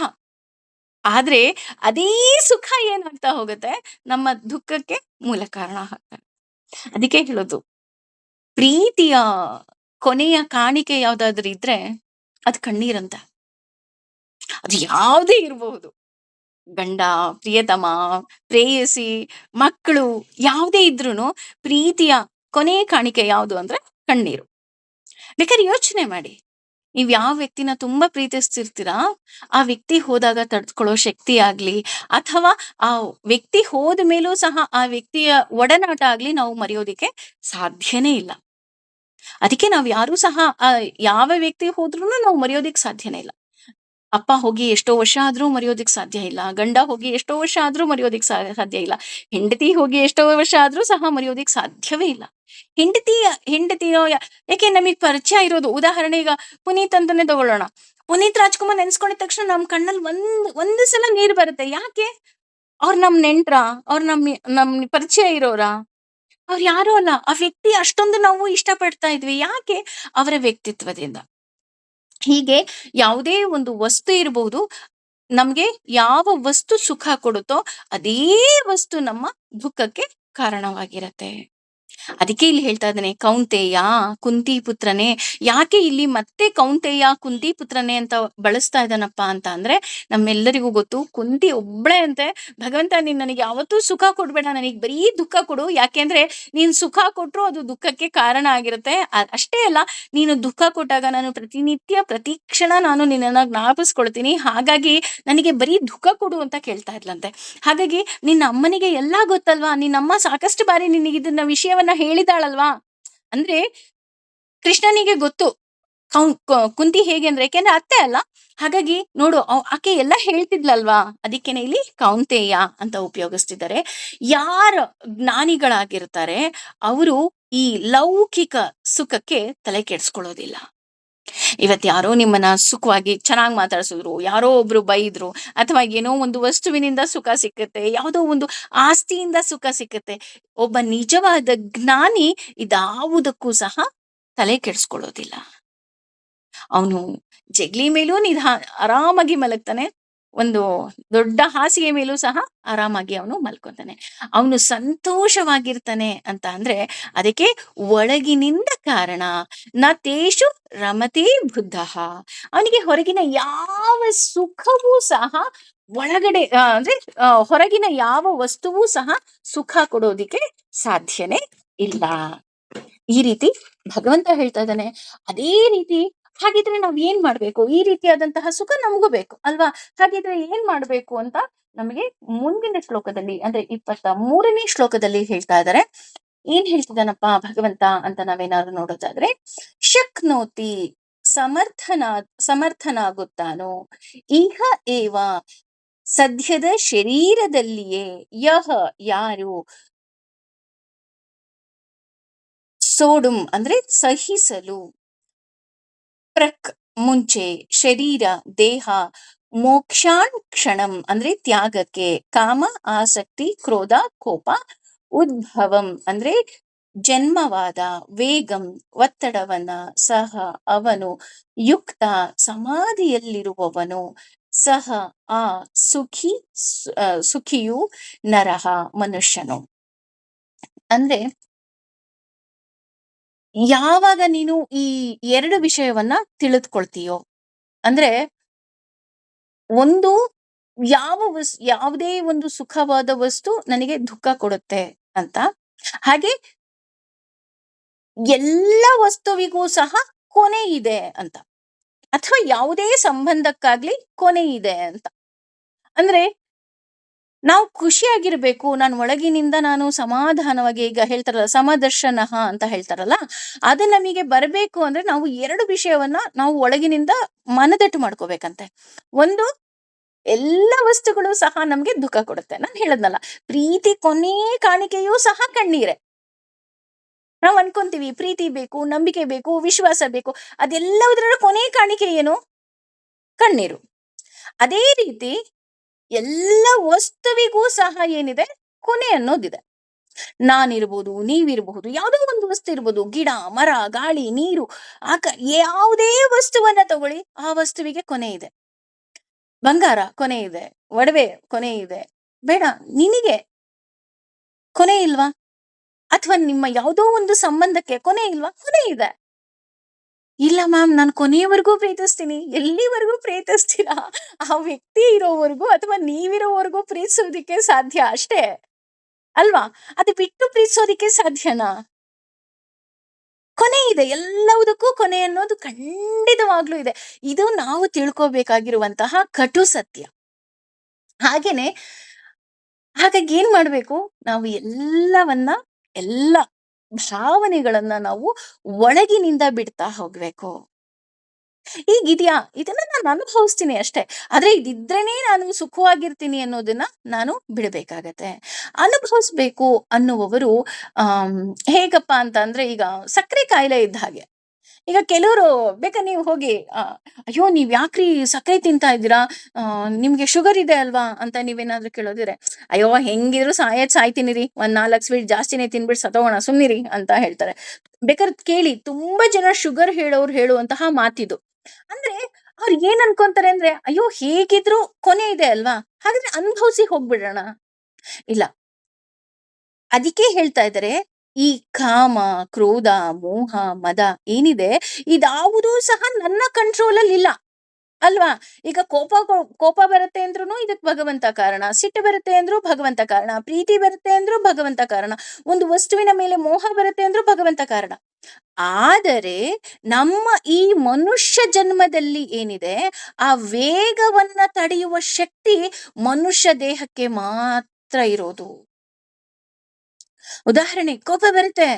ಆದ್ರೆ ಅದೇ ಸುಖ ಏನಾಗ್ತಾ ಹೋಗುತ್ತೆ ನಮ್ಮ ದುಃಖಕ್ಕೆ ಮೂಲ ಕಾರಣ ಆಗ್ತಾರೆ. ಅದಕ್ಕೆ ಹೇಳೋದು ಪ್ರೀತಿಯ ಕೊನೆಯ ಕಾಣಿಕೆ ಯಾವ್ದಾದ್ರು ಇದ್ರೆ ಅದ್ ಕಣ್ಣೀರಂತ. ಅದು ಯಾವ್ದೇ ಇರಬಹುದು. ಗಂಡ, ಪ್ರಿಯತಮ, ಪ್ರೇಯಸಿ, ಮಕ್ಕಳು ಯಾವ್ದೇ ಇದ್ರೂನು ಪ್ರೀತಿಯ ಕೊನೆಯ ಕಾಣಿಕೆ ಯಾವುದು ಅಂದ್ರೆ ಕಣ್ಣೀರು. ಬೇಕಾದ್ರೆ ಯೋಚನೆ ಮಾಡಿ. ನೀವ್ ಯಾವ ವ್ಯಕ್ತಿನ ತುಂಬಾ ಪ್ರೀತಿಸ್ತಿರ್ತೀರಾ ಆ ವ್ಯಕ್ತಿ ಹೋದಾಗ ತಡ್ಕೊಳ್ಳೋ ಶಕ್ತಿ ಆಗ್ಲಿ ಅಥವಾ ಆ ವ್ಯಕ್ತಿ ಹೋದ ಮೇಲೂ ಸಹ ಆ ವ್ಯಕ್ತಿಯ ಒಡನಾಟ ಆಗ್ಲಿ ನಾವು ಮರೆಯೋದಿಕ್ಕೆ ಸಾಧ್ಯನೇ ಇಲ್ಲ. ಅದಕ್ಕೆ ನಾವ್ ಯಾರು ಸಹ ಯಾವ ವ್ಯಕ್ತಿ ಹೋದ್ರೂನು ನಾವು ಮರೆಯೋದಿಕ್ ಸಾಧ್ಯನೇ ಇಲ್ಲ. ಅಪ್ಪ ಹೋಗಿ ಎಷ್ಟೋ ವರ್ಷ ಆದ್ರೂ ಮರೆಯೋದಿಕ್ ಸಾಧ್ಯ ಇಲ್ಲ. ಗಂಡ ಹೋಗಿ ಎಷ್ಟೋ ವರ್ಷ ಆದ್ರೂ ಮರೆಯೋದಿಕ್ ಸಾಧ್ಯ ಇಲ್ಲ. ಹೆಂಡತಿ ಹೋಗಿ ಎಷ್ಟೋ ವರ್ಷ ಆದ್ರೂ ಸಹ ಮರೆಯೋದಿಕ್ ಸಾಧ್ಯವೇ ಇಲ್ಲ. ಹೆಂಡತಿಯೋ ಯಾಕೆ ನಮಗ್ ಪರಿಚಯ ಇರೋದು. ಉದಾಹರಣೆ ಈಗ ಪುನೀತ್ ಅಂತಾನೆ ತಗೊಳ್ಳೋಣ. ಪುನೀತ್ ರಾಜ್ಕುಮಾರ್ ನೆನ್ಸ್ಕೊಂಡಿದ ತಕ್ಷಣ ನಮ್ ಕಣ್ಣಲ್ಲಿ ಒಂದು ಸಲ ನೀರ್ ಬರುತ್ತೆ. ಯಾಕೆ? ಅವ್ರ ನಮ್ ನೆಂಟ್ರ, ಅವ್ರ ನಮ್ ಪರಿಚಯ ಇರೋರ, ಅವ್ರು ಯಾರು ಅಲ್ಲ. ಆ ವ್ಯಕ್ತಿ ಅಷ್ಟೊಂದು ನಾವು ಇಷ್ಟಪಡ್ತಾ ಇದ್ವಿ. ಯಾಕೆ? ಅವರ ವ್ಯಕ್ತಿತ್ವದಿಂದ. ಹೀಗೆ ಯಾವುದೇ ಒಂದು ವಸ್ತು ಇರಬಹುದು. ನಮ್ಗೆ ಯಾವ ವಸ್ತು ಸುಖ ಕೊಡುತ್ತೋ ಅದೇ ವಸ್ತು ನಮ್ಮ ದುಃಖಕ್ಕೆ ಕಾರಣವಾಗಿರತ್ತೆ. ಅದಕ್ಕೆ ಇಲ್ಲಿ ಹೇಳ್ತಾ ಇದ್ದಾನೆ, ಕೌಂತೆಯ ಕುಂತಿ ಪುತ್ರನೇ. ಯಾಕೆ ಇಲ್ಲಿ ಮತ್ತೆ ಕೌಂತೆಯ ಕುಂತಿ ಪುತ್ರನೇ ಅಂತ ಬಳಸ್ತಾ ಇದ್ದಾನಪ್ಪ ಅಂತ ಅಂದ್ರೆ, ನಮ್ಮೆಲ್ಲರಿಗೂ ಗೊತ್ತು ಕುಂತಿ ಒಬ್ಳೆ ಅಂತೆ, ಭಗವಂತ ನೀನ್ ನನಗೆ ಯಾವತ್ತೂ ಸುಖ ಕೊಡ್ಬೇಡ, ನನಗೆ ಬರೀ ದುಃಖ ಕೊಡು. ಯಾಕೆಂದ್ರೆ ನೀನ್ ಸುಖ ಕೊಟ್ರು ಅದು ದುಃಖಕ್ಕೆ ಕಾರಣ ಆಗಿರುತ್ತೆ. ಅಷ್ಟೇ ಅಲ್ಲ, ನೀನು ದುಃಖ ಕೊಟ್ಟಾಗ ನಾನು ಪ್ರತಿನಿತ್ಯ ಪ್ರತಿ ಕ್ಷಣ ನಾನು ನಿನ್ನನ್ನ ಜ್ಞಾಪಿಸ್ಕೊಳ್ತೀನಿ. ಹಾಗಾಗಿ ನನಗೆ ಬರೀ ದುಃಖ ಕೊಡು ಅಂತ ಕೇಳ್ತಾ ಇದ್ಲಂತೆ. ಹಾಗಾಗಿ ನಿನ್ನ ಅಮ್ಮನಿಗೆ ಎಲ್ಲಾ ಗೊತ್ತಲ್ವಾ, ನಿನ್ನಮ್ಮ ಸಾಕಷ್ಟು ಬಾರಿ ನಿನಗೆ ಇದನ್ನ ವಿಷಯವನ್ನ ಹೇಳಿದಾಳಲ್ವಾ. ಅಂದ್ರೆ ಕೃಷ್ಣನಿಗೆ ಗೊತ್ತು ಕುಂತಿ ಹೇಗೆ ಅಂದ್ರೆ, ಯಾಕೆಂದ್ರೆ ಅತ್ತೆ ಅಲ್ಲ. ಹಾಗಾಗಿ ನೋಡು, ಆಕೆ ಎಲ್ಲ ಹೇಳ್ತಿದ್ಲಲ್ವಾ. ಅದಕ್ಕೇನೆ ಇಲ್ಲಿ ಕೌಂತೆಯ ಅಂತ ಉಪಯೋಗಿಸ್ತಿದ್ದಾರೆ. ಯಾರ ಜ್ಞಾನಿಗಳಾಗಿರ್ತಾರೆ ಅವರು ಈ ಲೌಕಿಕ ಸುಖಕ್ಕೆ ತಲೆ ಕೆಡ್ಸ್ಕೊಳ್ಳೋದಿಲ್ಲ. ಇವತ್ ಯಾರೋ ನಿಮ್ಮನ್ನ ಸುಖವಾಗಿ ಚೆನ್ನಾಗಿ ಮಾತಾಡ್ಸಿದ್ರು, ಯಾರೋ ಒಬ್ರು ಬೈದ್ರು, ಅಥವಾ ಏನೋ ಒಂದು ವಸ್ತುವಿನಿಂದ ಸುಖ ಸಿಕ್ಕುತ್ತೆ, ಯಾವುದೋ ಒಂದು ಆಸ್ತಿಯಿಂದ ಸುಖ ಸಿಕ್ಕುತ್ತೆ. ಒಬ್ಬ ನಿಜವಾದ ಜ್ಞಾನಿ ಇದಾವುದಕ್ಕೂ ಸಹ ತಲೆ ಕೆಡ್ಸ್ಕೊಳ್ಳೋದಿಲ್ಲ. ಅವನು ಜಗ್ಲಿ ಮೇಲೂ ಆರಾಮಾಗಿ ಮಲಗ್ತಾನೆ, ಒಂದು ದೊಡ್ಡ ಹಾಸಿಗೆ ಮೇಲೂ ಸಹ ಆರಾಮಾಗಿ ಅವನು ಮಲ್ಕೊತಾನೆ. ಅವನು ಸಂತೋಷವಾಗಿರ್ತಾನೆ ಅಂತ ಅಂದ್ರೆ ಅದಕ್ಕೆ ಒಳಗಿನಿಂದ ಕಾರಣ. ನ ತೇಷು ರಮತೆ ಬುದ್ಧ. ಅವನಿಗೆ ಹೊರಗಿನ ಯಾವ ಸುಖವೂ ಸಹ ಒಳಗಡೆ ಅಂದ್ರೆ ಹೊರಗಿನ ಯಾವ ವಸ್ತುವೂ ಸಹ ಸುಖ ಕೊಡೋದಿಕ್ಕೆ ಸಾಧ್ಯನೇ ಇಲ್ಲ. ಈ ರೀತಿ ಭಗವಂತ ಹೇಳ್ತಾ ಇದ್ದಾನೆ. ಅದೇ ರೀತಿ ಹಾಗಿದ್ರೆ ನಾವ್ ಏನ್ ಮಾಡ್ಬೇಕು? ಈ ರೀತಿಯಾದಂತಹ ಸುಖ ನಮಗೂ ಬೇಕು ಅಲ್ವಾ? ಹಾಗಿದ್ರೆ ಏನ್ ಮಾಡ್ಬೇಕು ಅಂತ ನಮಗೆ ಮುಂದಿನ ಶ್ಲೋಕದಲ್ಲಿ, ಅಂದ್ರೆ 23ನೇ ಶ್ಲೋಕದಲ್ಲಿ ಹೇಳ್ತಾ ಇದ್ದಾರೆ. ಏನ್ ಹೇಳ್ತಿದ್ದಾನಪ್ಪ ಭಗವಂತ ಅಂತ ನಾವೇನಾದ್ರು ನೋಡೋದಾದ್ರೆ, ಶಕ್ನೋತಿ ಸಮರ್ಥನಾಗುತ್ತಾನೋ ಇಹ ಏವ ಸದ್ಯದ ಶರೀರದಲ್ಲಿಯೇ ಯಹ ಯಾರು ಸೋಡುಂ ಅಂದ್ರೆ ಸಹಿಸಲು ಪ್ರಕ್ ಮುಂಚೆ ಶರೀರ ದೇಹ ಮೋಕ್ಷಾನ್ ಕ್ಷಣಂ ಅಂದ್ರೆ ತ್ಯಾಗಕ್ಕೆ ಕಾಮ ಆಸಕ್ತಿ ಕ್ರೋಧ ಕೋಪ ಉದ್ಭವಂ ಅಂದ್ರೆ ಜನ್ಮವಾದ ವೇಗಂ ಒತ್ತಡವನ್ನ ಸಹ ಅವನು ಯುಕ್ತ ಸಮಾಧಿಯಲ್ಲಿರುವವನು ಸಹ ಆ ಸುಖಿಯು ನರಹ ಮನುಷ್ಯನು. ಅಂದ್ರೆ ಯಾವಾಗ ನೀನು ಈ ಎರಡು ವಿಷಯವನ್ನ ತಿಳಿದುಕೊಳ್ತೀಯೋ, ಅಂದ್ರೆ ಒಂದು ಯಾವುದೇ ಒಂದು ಸುಖವಾದ ವಸ್ತು ನನಗೆ ದುಃಖ ಕೊಡುತ್ತೆ ಅಂತ, ಹಾಗೆ ಎಲ್ಲ ವಸ್ತುವಿಗೂ ಸಹ ಕೊನೆ ಇದೆ ಅಂತ, ಅಥವಾ ಯಾವುದೇ ಸಂಬಂಧಕ್ಕಾಗ್ಲಿ ಕೊನೆ ಇದೆ ಅಂತ. ಅಂದ್ರೆ ನಾವು ಖುಷಿಯಾಗಿರ್ಬೇಕು, ನಾನು ಒಳಗಿನಿಂದ ನಾನು ಸಮಾಧಾನವಾಗಿ, ಈಗ ಹೇಳ್ತಾರಲ್ಲ ಸಮದರ್ಶನ ಅಂತ ಹೇಳ್ತಾರಲ್ಲ, ಅದು ನಮಗೆ ಬರಬೇಕು ಅಂದ್ರೆ ನಾವು ಎರಡು ವಿಷಯವನ್ನ ನಾವು ಒಳಗಿನಿಂದ ಮನದಟ್ಟು ಮಾಡ್ಕೋಬೇಕಂತೆ. ಒಂದು, ಎಲ್ಲ ವಸ್ತುಗಳು ಸಹ ನಮ್ಗೆ ದುಃಖ ಕೊಡುತ್ತೆ. ನಾನು ಹೇಳದ್ನಲ್ಲ, ಪ್ರೀತಿ ಕೊನೆ ಕಾಣಿಕೆಯೂ ಸಹ ಕಣ್ಣೀರೆ. ನಾವು ಅನ್ಕೊಂತೀವಿ ಪ್ರೀತಿ ಬೇಕು, ನಂಬಿಕೆ ಬೇಕು, ವಿಶ್ವಾಸ ಬೇಕು, ಅದೆಲ್ಲದರ ಕೊನೆ ಕಾಣಿಕೆ ಏನು? ಕಣ್ಣೀರು. ಅದೇ ರೀತಿ ಎಲ್ಲ ವಸ್ತುವಿಗೂ ಸಹ ಏನಿದೆ? ಕೊನೆ ಅನ್ನೋದಿದೆ. ನಾನಿರ್ಬೋದು, ನೀವಿರಬಹುದು, ಯಾವುದೋ ಒಂದು ವಸ್ತು ಇರ್ಬೋದು, ಗಿಡ ಮರ ಗಾಳಿ ನೀರು ಯಾವುದೇ ವಸ್ತುವನ್ನ ತಗೊಳ್ಳಿ, ಆ ವಸ್ತುವಿಗೆ ಕೊನೆ ಇದೆ. ಬಂಗಾರ ಕೊನೆ ಇದೆ, ಒಡವೆ ಕೊನೆ ಇದೆ, ಬೇಡ ನಿನಗೆ ಕೊನೆ ಇಲ್ವಾ? ಅಥವಾ ನಿಮ್ಮ ಯಾವುದೋ ಒಂದು ಸಂಬಂಧಕ್ಕೆ ಕೊನೆ ಇಲ್ವಾ? ಕೊನೆ ಇದೆ. ಇಲ್ಲ ಮ್ಯಾಮ್, ನಾನು ಕೊನೆಯವರೆಗೂ ಪ್ರೀತಿಸ್ತೀನಿ. ಎಲ್ಲಿವರೆಗೂ ಪ್ರೀತಿಸ್ತೀರಾ? ಆ ವ್ಯಕ್ತಿ ಇರೋವರೆಗೂ ಅಥವಾ ನೀವಿರೋವರೆಗೂ ಪ್ರೀತಿಸೋದಿಕ್ಕೆ ಸಾಧ್ಯ ಅಷ್ಟೇ ಅಲ್ವಾ? ಅದು ಬಿಟ್ಟು ಪ್ರೀತಿಸೋದಿಕ್ಕೆ ಸಾಧ್ಯನಾ? ಕೊನೆ ಇದೆ, ಎಲ್ಲವುದಕ್ಕೂ ಕೊನೆ ಅನ್ನೋದು ಖಂಡಿತವಾಗ್ಲೂ ಇದೆ. ಇದು ನಾವು ತಿಳ್ಕೋಬೇಕಾಗಿರುವಂತಹ ಕಟು ಸತ್ಯ. ಹಾಗೇನೆ, ಹಾಗಾಗಿ ಏನ್ ಮಾಡ್ಬೇಕು? ನಾವು ಎಲ್ಲ ಭಾವನೆಗಳನ್ನ ನಾವು ಒಳಗಿನಿಂದ ಬಿಡ್ತಾ ಹೋಗ್ಬೇಕು. ಈಗಿದ್ಯಾ, ಇದನ್ನ ನಾನು ಅನುಭವಿಸ್ತೀನಿ ಅಷ್ಟೇ, ಆದ್ರೆ ಇದಿದ್ರೇನೆ ನಾನು ಸುಖವಾಗಿರ್ತೀನಿ ಅನ್ನೋದನ್ನ ನಾನು ಬಿಡ್ಬೇಕಾಗತ್ತೆ. ಅನುಭವಿಸ್ಬೇಕು ಅನ್ನುವವರು ಹೇಗಪ್ಪ ಅಂತ ಅಂದ್ರೆ, ಈಗ ಸಕ್ಕರೆ ಕಾಯಿಲೆ ಇದ್ದ ಹಾಗೆ. ಈಗ ಕೆಲವರು ಬೇಕಾದ್ರೆ ನೀವು ಹೋಗಿ ಅಯ್ಯೋ ನೀವ್ ಯಾಕ್ರಿ ಸಕ್ಕರೆ ತಿಂತಾ ಇದ್ದೀರಾ, ನಿಮ್ಗೆ ಶುಗರ್ ಇದೆ ಅಲ್ವಾ ಅಂತ ನೀವೇನಾದ್ರೂ ಕೇಳೋದಿದ್ರೆ, ಅಯ್ಯೋ ಹೆಂಗಿದ್ರು ಸಾಯ್ತೀನಿ ರೀ, ಒಂದ್ 4 ಸ್ವೀಟ್ ಜಾಸ್ತಿನೇ ತಿನ್ಬಿಟ್ಟು ಸತ್ತೋಗೋಣ ಸುಮ್ನಿರಿ ಅಂತ ಹೇಳ್ತಾರೆ. ಬೇಕಾದ್ರೆ ಕೇಳಿ, ತುಂಬಾ ಜನ ಶುಗರ್ ಹೇಳುವಂತಹ ಮಾತಿದು. ಅಂದ್ರೆ ಅವ್ರು ಏನ್ ಅನ್ಕೊಂತಾರೆ ಅಂದ್ರೆ, ಅಯ್ಯೋ ಹೇಗಿದ್ರು ಕೊನೆ ಇದೆ ಅಲ್ವಾ, ಹಾಗಾದ್ರೆ ಅನುಭವಿಸಿ ಹೋಗ್ಬಿಡೋಣ. ಇಲ್ಲ, ಅದಕ್ಕೆ ಹೇಳ್ತಾ ಇದ್ದಾರೆ, ಈ ಕಾಮ, ಕ್ರೋಧ, ಮೋಹ, ಮದ ಏನಿದೆ ಇದಾವುದೂ ಸಹ ನನ್ನ ಕಂಟ್ರೋಲಲ್ಲಿ ಇಲ್ಲ ಅಲ್ವಾ? ಈಗ ಕೋಪ ಬರುತ್ತೆ ಅಂದ್ರೂ ಇದಕ್ ಭಗವಂತ ಕಾರಣ, ಸಿಟ್ಟು ಬರುತ್ತೆ ಅಂದ್ರೂ ಭಗವಂತ ಕಾರಣ, ಪ್ರೀತಿ ಬರುತ್ತೆ ಅಂದ್ರೂ ಭಗವಂತ ಕಾರಣ, ಒಂದು ವಸ್ತುವಿನ ಮೇಲೆ ಮೋಹ ಬರುತ್ತೆ ಅಂದ್ರೂ ಭಗವಂತ ಕಾರಣ. ಆದರೆ ನಮ್ಮ ಈ ಮನುಷ್ಯ ಜನ್ಮದಲ್ಲಿ ಏನಿದೆ, ಆ ವೇಗವನ್ನ ತಡೆಯುವ ಶಕ್ತಿ ಮನುಷ್ಯ ದೇಹಕ್ಕೆ ಮಾತ್ರ ಇರೋದು. ಉದಾಹರಣೆ, ಕೋಪ ಬರುತ್ತೆ,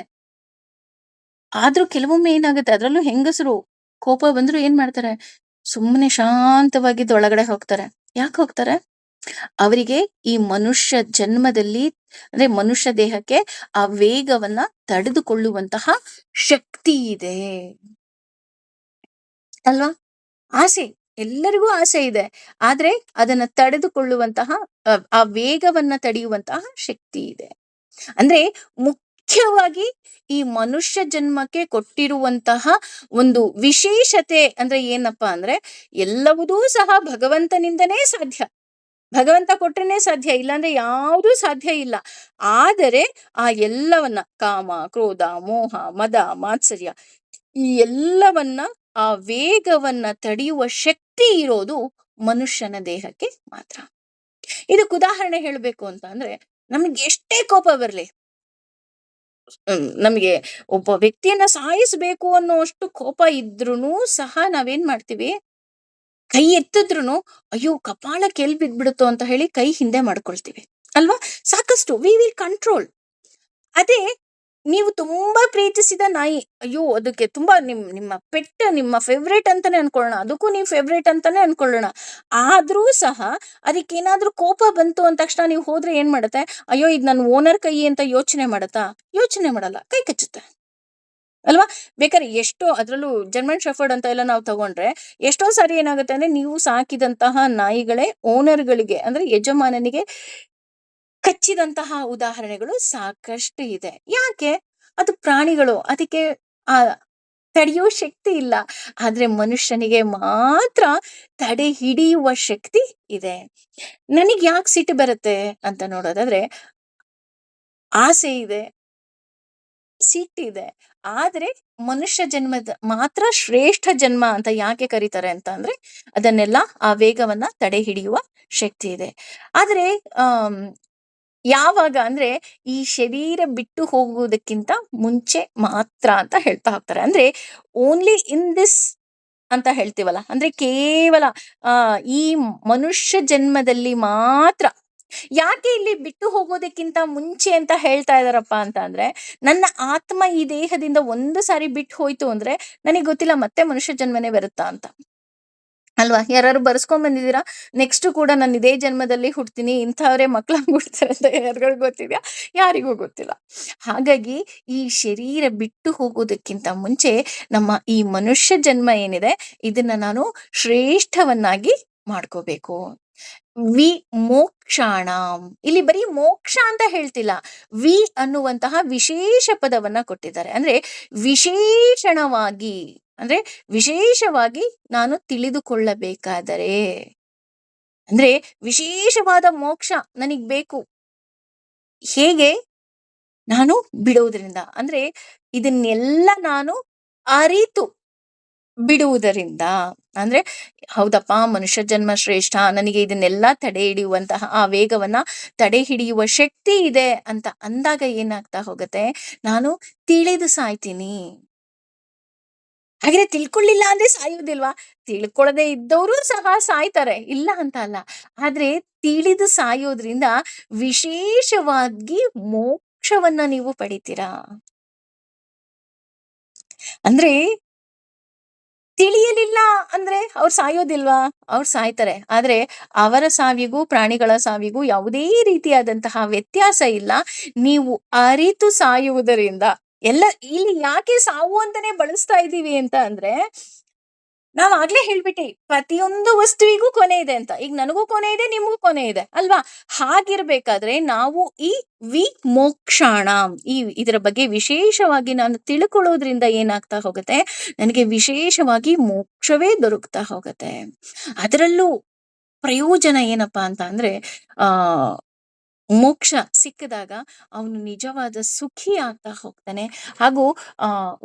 ಆದ್ರೂ ಕೆಲವೊಮ್ಮೆ ಏನಾಗುತ್ತೆ, ಅದ್ರಲ್ಲೂ ಹೆಂಗಸರು ಕೋಪ ಬಂದ್ರು ಏನ್ ಮಾಡ್ತಾರೆ, ಸುಮ್ಮನೆ ಶಾಂತವಾಗಿದ್ದು ಒಳಗಡೆ ಹೋಗ್ತಾರೆ. ಯಾಕೆ ಹೋಗ್ತಾರೆ? ಅವರಿಗೆ ಈ ಮನುಷ್ಯ ಜನ್ಮದಲ್ಲಿ ಅಂದ್ರೆ ಮನುಷ್ಯ ದೇಹಕ್ಕೆ ಆ ವೇಗವನ್ನ ತಡೆದುಕೊಳ್ಳುವಂತಹ ಶಕ್ತಿ ಇದೆ ಅಲ್ವಾ? ಆಸೆ, ಎಲ್ಲರಿಗೂ ಆಸೆ ಇದೆ, ಆದ್ರೆ ಅದನ್ನ ತಡೆದುಕೊಳ್ಳುವಂತಹ ಆ ವೇಗವನ್ನ ತಡೆಯುವಂತಹ ಶಕ್ತಿ ಇದೆ. ಅಂದ್ರೆ ಮುಖ್ಯವಾಗಿ ಈ ಮನುಷ್ಯ ಜನ್ಮಕ್ಕೆ ಕೊಟ್ಟಿರುವಂತಹ ಒಂದು ವಿಶೇಷತೆ ಅಂದ್ರೆ ಏನಪ್ಪಾ ಅಂದ್ರೆ, ಎಲ್ಲವುದೂ ಸಹ ಭಗವಂತನಿಂದನೇ ಸಾಧ್ಯ. ಭಗವಂತ ಕೊಟ್ರೇನೆ ಸಾಧ್ಯ, ಇಲ್ಲಾಂದ್ರೆ ಯಾವುದೂ ಸಾಧ್ಯ ಇಲ್ಲ. ಆದರೆ ಆ ಎಲ್ಲವನ್ನ ಕಾಮ, ಕ್ರೋಧ, ಮೋಹ, ಮದ, ಮಾತ್ಸರ್ಯ ಈ ಎಲ್ಲವನ್ನ, ಆ ವೇಗವನ್ನ ತಡೆಯುವ ಶಕ್ತಿ ಇರೋದು ಮನುಷ್ಯನ ದೇಹಕ್ಕೆ ಮಾತ್ರ. ಇದಕ್ಕೆ ಉದಾಹರಣೆ ಹೇಳ್ಬೇಕು ಅಂತ ಅಂದ್ರೆ, ನಮ್ಗೆ ಎಷ್ಟೇ ಕೋಪ ಬರ್ಲಿ, ನಮಗೆ ಒಬ್ಬ ವ್ಯಕ್ತಿಯನ್ನ ಸಾಯಿಸ್ಬೇಕು ಅನ್ನೋಷ್ಟು ಕೋಪ ಇದ್ರೂನು ಸಹ ನಾವೇನ್ ಮಾಡ್ತೀವಿ, ಕೈ ಎತ್ತಿದ್ರುನು ಅಯ್ಯೋ ಕಪಾಳಕ್ಕೆ ಎಲ್ ಬಿದ್ಬಿಡುತ್ತೋ ಅಂತ ಹೇಳಿ ಕೈ ಹಿಂದೆ ಮಾಡ್ಕೊಳ್ತೀವಿ ಅಲ್ವಾ? ಸಾಕಷ್ಟು ವಿ ವಿಲ್ ಕಂಟ್ರೋಲ್. ಅದೇ ನೀವು ತುಂಬಾ ಪ್ರೀತಿಸಿದ ನಾಯಿ, ಅಯ್ಯೋ ಅದಕ್ಕೆ ತುಂಬಾ ನಿಮ್ಮ ಪೆಟ್, ನಿಮ್ಮ ಫೇವ್ರೇಟ್ ಅಂತಾನೆ ಅನ್ಕೊಳ್ಳೋಣ, ಅದಕ್ಕೂ ನೀವು ಫೇವ್ರೇಟ್ ಅಂತಾನೆ ಅನ್ಕೊಳ್ಳೋಣ. ಆದ್ರೂ ಸಹ ಅದಕ್ಕೇನಾದ್ರೂ ಕೋಪ ಬಂತು ಅಂದ ತಕ್ಷಣ ನೀವು ಹೋದ್ರೆ ಏನ್ ಮಾಡುತ್ತೆ, ಅಯ್ಯೋ ಇದು ನನ್ನ ಓನರ್ ಕೈ ಅಂತ ಯೋಚನೆ ಮಾಡತ್ತಾ? ಯೋಚನೆ ಮಾಡಲ್ಲ, ಕೈ ಕಚ್ಚುತ್ತೆ ಅಲ್ವಾ? ಬೇಕಾದ್ರೆ ಎಷ್ಟೋ, ಅದ್ರಲ್ಲೂ ಜರ್ಮನ್ ಶೆಫರ್ಡ್ ಅಂತ ಎಲ್ಲ ನಾವು ತಗೊಂಡ್ರೆ ಎಷ್ಟೋ ಸಾರಿ ಏನಾಗುತ್ತೆ ಅಂದ್ರೆ, ನೀವು ಸಾಕಿದಂತಹ ನಾಯಿಗಳೇ ಓನರ್ಗಳಿಗೆ ಅಂದ್ರೆ ಯಜಮಾನನಿಗೆ ಕಚ್ಚಿದಂತಹ ಉದಾಹರಣೆಗಳು ಸಾಕಷ್ಟು ಇದೆ. ಯಾಕೆ? ಅದು ಪ್ರಾಣಿಗಳು, ಅದಕ್ಕೆ ಆ ತಡೆಯುವ ಶಕ್ತಿ ಇಲ್ಲ. ಆದ್ರೆ ಮನುಷ್ಯನಿಗೆ ಮಾತ್ರ ತಡೆ ಹಿಡಿಯುವ ಶಕ್ತಿ ಇದೆ. ನನಗ್ ಯಾಕೆ ಸಿಟ್ಟು ಬರುತ್ತೆ ಅಂತ ನೋಡೋದಾದ್ರೆ, ಆಸೆ ಇದೆ, ಸಿಟ್ಟಿದೆ, ಆದ್ರೆ ಮನುಷ್ಯ ಜನ್ಮದ ಮಾತ್ರ ಶ್ರೇಷ್ಠ ಜನ್ಮ ಅಂತ ಯಾಕೆ ಕರೀತಾರೆ ಅಂತ ಅಂದ್ರೆ, ಅದನ್ನೆಲ್ಲ ಆ ವೇಗವನ್ನ ತಡೆ ಹಿಡಿಯುವ ಶಕ್ತಿ ಇದೆ. ಆದ್ರೆ ಆಮ್ ಯಾವಾಗ ಅಂದ್ರೆ, ಈ ಶರೀರ ಬಿಟ್ಟು ಹೋಗುವುದಕ್ಕಿಂತ ಮುಂಚೆ ಮಾತ್ರ ಅಂತ ಹೇಳ್ತಾ ಹೋಗ್ತಾರೆ. ಅಂದ್ರೆ ಓನ್ಲಿ ಇನ್ ದಿಸ್ ಅಂತ ಹೇಳ್ತೀವಲ್ಲ, ಅಂದ್ರೆ ಕೇವಲ ಈ ಮನುಷ್ಯ ಜನ್ಮದಲ್ಲಿ ಮಾತ್ರ. ಯಾಕೆ ಇಲ್ಲಿ ಬಿಟ್ಟು ಹೋಗೋದಕ್ಕಿಂತ ಮುಂಚೆ ಅಂತ ಹೇಳ್ತಾ ಇದಾರಪ್ಪ ಅಂತ ಅಂದ್ರೆ, ನನ್ನ ಆತ್ಮ ಈ ದೇಹದಿಂದ ಒಂದು ಸಾರಿ ಬಿಟ್ಟು ಹೋಯ್ತು ಅಂದ್ರೆ ನನಗೆ ಗೊತ್ತಿಲ್ಲ ಮತ್ತೆ ಮನುಷ್ಯ ಜನ್ಮನೇ ಬರುತ್ತಾ ಅಂತ ಅಲ್ವಾ? ಯಾರು ಬರ್ಸ್ಕೊಂಡ್ ಬಂದಿದ್ದೀರಾ, ನೆಕ್ಸ್ಟ್ ಕೂಡ ನಾನು ಇದೇ ಜನ್ಮದಲ್ಲಿ ಹುಡ್ತೀನಿ, ಇಂಥವ್ರೆ ಮಕ್ಳಾಗ್ ಹುಡ್ತಾರೆ ಅಂತ ಯಾರಿಗೂ ಗೊತ್ತಿದ್ಯಾ? ಯಾರಿಗೂ ಗೊತ್ತಿಲ್ಲ. ಹಾಗಾಗಿ ಈ ಶರೀರ ಬಿಟ್ಟು ಹೋಗೋದಕ್ಕಿಂತ ಮುಂಚೆ ನಮ್ಮ ಈ ಮನುಷ್ಯ ಜನ್ಮ ಏನಿದೆ, ಇದನ್ನ ನಾನು ಶ್ರೇಷ್ಠವನ್ನಾಗಿ ಮಾಡ್ಕೋಬೇಕು. ವಿ ಮೋಕ್ಷಾಣ, ಇಲ್ಲಿ ಬರೀ ಮೋಕ್ಷ ಅಂತ ಹೇಳ್ತಿಲ್ಲ, ವಿ ಅನ್ನುವಂತಹ ವಿಶೇಷ ಪದವನ್ನ ಕೊಟ್ಟಿದ್ದಾರೆ. ಅಂದ್ರೆ ವಿಶೇಷಣವಾಗಿ, ಅಂದ್ರೆ ವಿಶೇಷವಾಗಿ ನಾನು ತಿಳಿದುಕೊಳ್ಳಬೇಕಾದರೆ, ಅಂದ್ರೆ ವಿಶೇಷವಾದ ಮೋಕ್ಷ ನನಗ್ ಬೇಕು. ಹೇಗೆ? ನಾನು ಬಿಡುವುದರಿಂದ, ಅಂದ್ರೆ ಇದನ್ನೆಲ್ಲ ನಾನು ಅರಿತು ಬಿಡುವುದರಿಂದ. ಅಂದ್ರೆ ಹೌದಪ್ಪ, ಮನುಷ್ಯ ಜನ್ಮ ಶ್ರೇಷ್ಠ, ನನಗೆ ಇದನ್ನೆಲ್ಲ ತಡೆ ಹಿಡಿಯುವಂತಹ ಆ ವೇಗವನ್ನ ತಡೆ ಹಿಡಿಯುವ ಶಕ್ತಿ ಇದೆ ಅಂತ ಅಂದಾಗ ಏನಾಗ್ತಾ ಹೋಗುತ್ತೆ, ನಾನು ತಿಳಿದು ಸಾಯ್ತೀನಿ. ಹಾಗೆ ತಿಳ್ಕೊಳ್ಳಿಲ್ಲ ಅಂದ್ರೆ ಸಾಯುವುದಿಲ್ವಾ? ತಿಳ್ಕೊಳ್ಳದೆ ಇದ್ದವರು ಸಹ ಸಾಯ್ತಾರೆ, ಇಲ್ಲ ಅಂತ ಅಲ್ಲ. ಆದ್ರೆ ತಿಳಿದು ಸಾಯೋದ್ರಿಂದ ವಿಶೇಷವಾಗಿ ಮೋಕ್ಷವನ್ನ ನೀವು ಪಡಿತೀರಾ. ಅಂದ್ರೆ ತಿಳಿಯಲಿಲ್ಲ ಅಂದ್ರೆ ಅವ್ರು ಸಾಯೋದಿಲ್ವಾ? ಅವ್ರು ಸಾಯ್ತಾರೆ. ಆದ್ರೆ ಅವರ ಸಾವಿಗೂ ಪ್ರಾಣಿಗಳ ಸಾವಿಗೂ ಯಾವುದೇ ರೀತಿಯಾದಂತಹ ವ್ಯತ್ಯಾಸ ಇಲ್ಲ. ನೀವು ಅರಿತು ಸಾಯುವುದರಿಂದ. ಎಲ್ಲ ಇಲ್ಲಿ ಯಾಕೆ ಸಾವು ಅಂತಾನೆ ಬಳಸ್ತಾ ಇದ್ದೀವಿ ಅಂತ ಅಂದ್ರೆ, ನಾವ್ ಆಗ್ಲೇ ಹೇಳ್ಬಿಟ್ಟಿ, ಪ್ರತಿಯೊಂದು ವಸ್ತುವಿಗೂ ಕೊನೆ ಇದೆ ಅಂತ. ಈಗ ನನಗೂ ಕೊನೆ ಇದೆ, ನಿಮಗೂ ಕೊನೆ ಇದೆ ಅಲ್ವಾ? ಹಾಗಿರ್ಬೇಕಾದ್ರೆ ನಾವು ಈ ವಿ ಮೋಕ್ಷಾಣ, ಇದರ ಬಗ್ಗೆ ವಿಶೇಷವಾಗಿ ನಾನು ತಿಳ್ಕೊಳ್ಳೋದ್ರಿಂದ ಏನಾಗ್ತಾ ಹೋಗುತ್ತೆ, ನನಗೆ ವಿಶೇಷವಾಗಿ ಮೋಕ್ಷವೇ ದೊರಕ್ತಾ ಹೋಗುತ್ತೆ. ಅದರಲ್ಲೂ ಪ್ರಯೋಜನ ಏನಪ್ಪಾ ಅಂತ ಅಂದ್ರೆ, ಆ ಮೋಕ್ಷ ಸಿಕ್ಕಿದಾಗ ಅವನು ನಿಜವಾದ ಸುಖಿ ಆಗ್ತಾ ಹೋಗ್ತಾನೆ. ಹಾಗೂ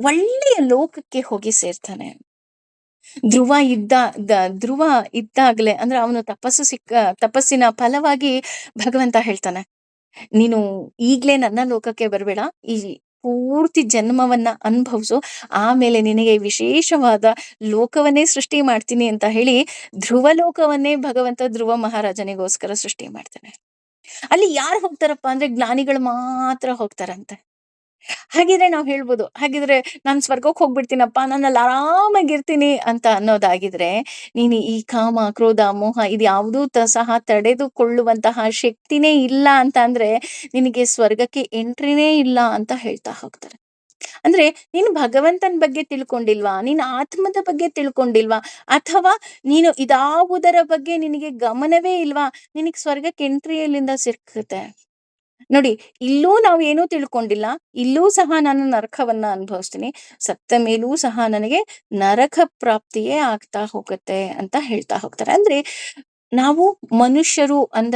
ಒಳ್ಳೆಯ ಲೋಕಕ್ಕೆ ಹೋಗಿ ಸೇರ್ತಾನೆ. ಧ್ರುವ ಇದ್ದ ಧ್ರುವ ಇದ್ದಾಗ್ಲೇ ಅಂದ್ರೆ ಅವನು ತಪಸ್ಸಿನ ಫಲವಾಗಿ ಭಗವಂತ ಹೇಳ್ತಾನೆ, ನೀನು ಈಗ್ಲೇ ನನ್ನ ಲೋಕಕ್ಕೆ ಬರ್ಬೇಡ, ಈ ಪೂರ್ತಿ ಜನ್ಮವನ್ನ ಅನುಭವಿಸು, ಆಮೇಲೆ ನಿನಗೆ ವಿಶೇಷವಾದ ಲೋಕವನ್ನೇ ಸೃಷ್ಟಿ ಮಾಡ್ತೀನಿ ಅಂತ ಹೇಳಿ ಧ್ರುವ ಲೋಕವನ್ನೇ ಭಗವಂತ ಧ್ರುವ ಮಹಾರಾಜನಿಗೋಸ್ಕರ ಸೃಷ್ಟಿ ಮಾಡ್ತಾನೆ. ಅಲ್ಲಿ ಯಾರು ಹೋಗ್ತಾರಪ್ಪ ಅಂದ್ರೆ ಜ್ಞಾನಿಗಳು ಮಾತ್ರ ಹೋಗ್ತಾರಂತೆ. ಹಾಗಿದ್ರೆ ನಾವ್ ಹೇಳ್ಬೋದು, ಹಾಗಿದ್ರೆ ನಾನ್ ಸ್ವರ್ಗಕ್ಕೆ ಹೋಗ್ಬಿಡ್ತೀನಪ್ಪ, ನಾನಲ್ಲಿ ಆರಾಮಾಗಿರ್ತೀನಿ ಅಂತ ಅನ್ನೋದಾಗಿದ್ರೆ, ನೀನು ಈ ಕಾಮ ಕ್ರೋಧ ಮೋಹ ಇದು ಯಾವುದೂ ಸಹ ತಡೆದುಕೊಳ್ಳುವಂತಹ ಶಕ್ತಿನೇ ಇಲ್ಲ ಅಂತ ಅಂದ್ರೆ ನಿನಗೆ ಸ್ವರ್ಗಕ್ಕೆ ಎಂಟ್ರಿನೇ ಇಲ್ಲ ಅಂತ ಹೇಳ್ತಾ ಹೋಗ್ತಾರೆ. ಅಂದ್ರೆ ನೀನು ಭಗವಂತನ ಬಗ್ಗೆ ತಿಳ್ಕೊಂಡಿಲ್ವಾ, ನೀನು ಆತ್ಮದ ಬಗ್ಗೆ ತಿಳ್ಕೊಂಡಿಲ್ವಾ, ಅಥವಾ ನೀನು ಇದಾವುದರ ಬಗ್ಗೆ ನಿನಗೆ ಗಮನವೇ ಇಲ್ವಾ, ನಿನಗೆ ಸ್ವರ್ಗಕ್ಕೆ ಎಂಟ್ರಿ ಎಲ್ಲಿಂದ ಸಿಕ್ಕುತ್ತೆ? ನೋಡಿ, ಇಲ್ಲೂ ನಾವು ಏನೂ ತಿಳ್ಕೊಂಡಿಲ್ಲ, ಇಲ್ಲೂ ಸಹ ನಾನು ನರಕವನ್ನ ಅನುಭವಿಸ್ತೀನಿ, ಸತ್ತ ಮೇಲೂ ಸಹ ನನಗೆ ನರಕ ಪ್ರಾಪ್ತಿಯೇ ಆಗ್ತಾ ಹೋಗುತ್ತೆ ಅಂತ ಹೇಳ್ತಾ ಹೋಗ್ತಾರೆ. ಅಂದ್ರೆ ನಾವು ಮನುಷ್ಯರು ಅಂದ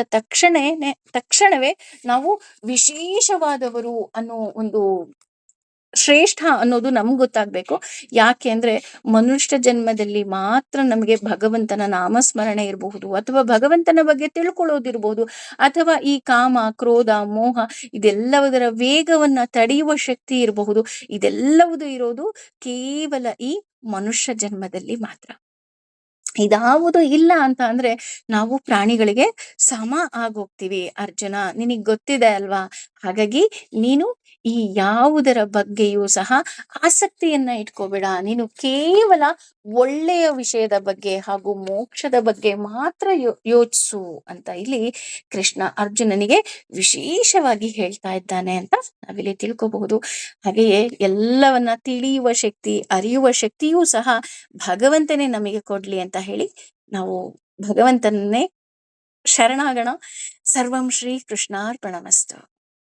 ತಕ್ಷಣವೇ ನಾವು ವಿಶೇಷವಾದವರು ಅನ್ನೋ ಒಂದು ಶ್ರೇಷ್ಠ ಅನ್ನೋದು ನಮ್ಗೆ ಗೊತ್ತಾಗ್ಬೇಕು. ಯಾಕೆ ಅಂದ್ರೆ ಮನುಷ್ಯ ಜನ್ಮದಲ್ಲಿ ಮಾತ್ರ ನಮಗೆ ಭಗವಂತನ ನಾಮಸ್ಮರಣೆ ಇರಬಹುದು, ಅಥವಾ ಭಗವಂತನ ಬಗ್ಗೆ ತಿಳ್ಕೊಳ್ಳೋದಿರ್ಬೋದು, ಅಥವಾ ಈ ಕಾಮ ಕ್ರೋಧ ಮೋಹ ಇದೆಲ್ಲವುದರ ವೇಗವನ್ನ ತಡೆಯುವ ಶಕ್ತಿ ಇರಬಹುದು. ಇದೆಲ್ಲವುದು ಇರೋದು ಕೇವಲ ಈ ಮನುಷ್ಯ ಜನ್ಮದಲ್ಲಿ ಮಾತ್ರ. ಇದಾವುದು ಇಲ್ಲ ಅಂತ ಅಂದ್ರೆ ನಾವು ಪ್ರಾಣಿಗಳಿಗೆ ಸಮ ಆಗೋಗ್ತೀವಿ. ಅರ್ಜುನ, ನಿನಗ್ ಗೊತ್ತಿದೆ ಅಲ್ವಾ? ಹಾಗಾಗಿ ನೀನು ಈ ಯಾವುದರ ಬಗ್ಗೆಯೂ ಸಹ ಆಸಕ್ತಿಯನ್ನ ಇಟ್ಕೋಬೇಡ, ನೀನು ಕೇವಲ ಒಳ್ಳೆಯ ವಿಷಯದ ಬಗ್ಗೆ ಹಾಗೂ ಮೋಕ್ಷದ ಬಗ್ಗೆ ಮಾತ್ರ ಯೋಚಿಸು ಅಂತ ಇಲ್ಲಿ ಕೃಷ್ಣ ಅರ್ಜುನನಿಗೆ ವಿಶೇಷವಾಗಿ ಹೇಳ್ತಾ ಇದ್ದಾನೆ ಅಂತ ನಾವಿಲ್ಲಿ ತಿಳ್ಕೋಬಹುದು. ಹಾಗೆಯೇ ಎಲ್ಲವನ್ನ ತಿಳಿಯುವ ಶಕ್ತಿ, ಅರಿಯುವ ಶಕ್ತಿಯೂ ಸಹ ಭಗವಂತನೇ ನಮಗೆ ಕೊಡ್ಲಿ ಅಂತ ಹೇಳಿ ನಾವು ಭಗವಂತನನ್ನೇ ಶರಣಾಗಣ. ಸರ್ವಂ ಶ್ರೀ ಕೃಷ್ಣಾರ್ಪಣಮಸ್ತು.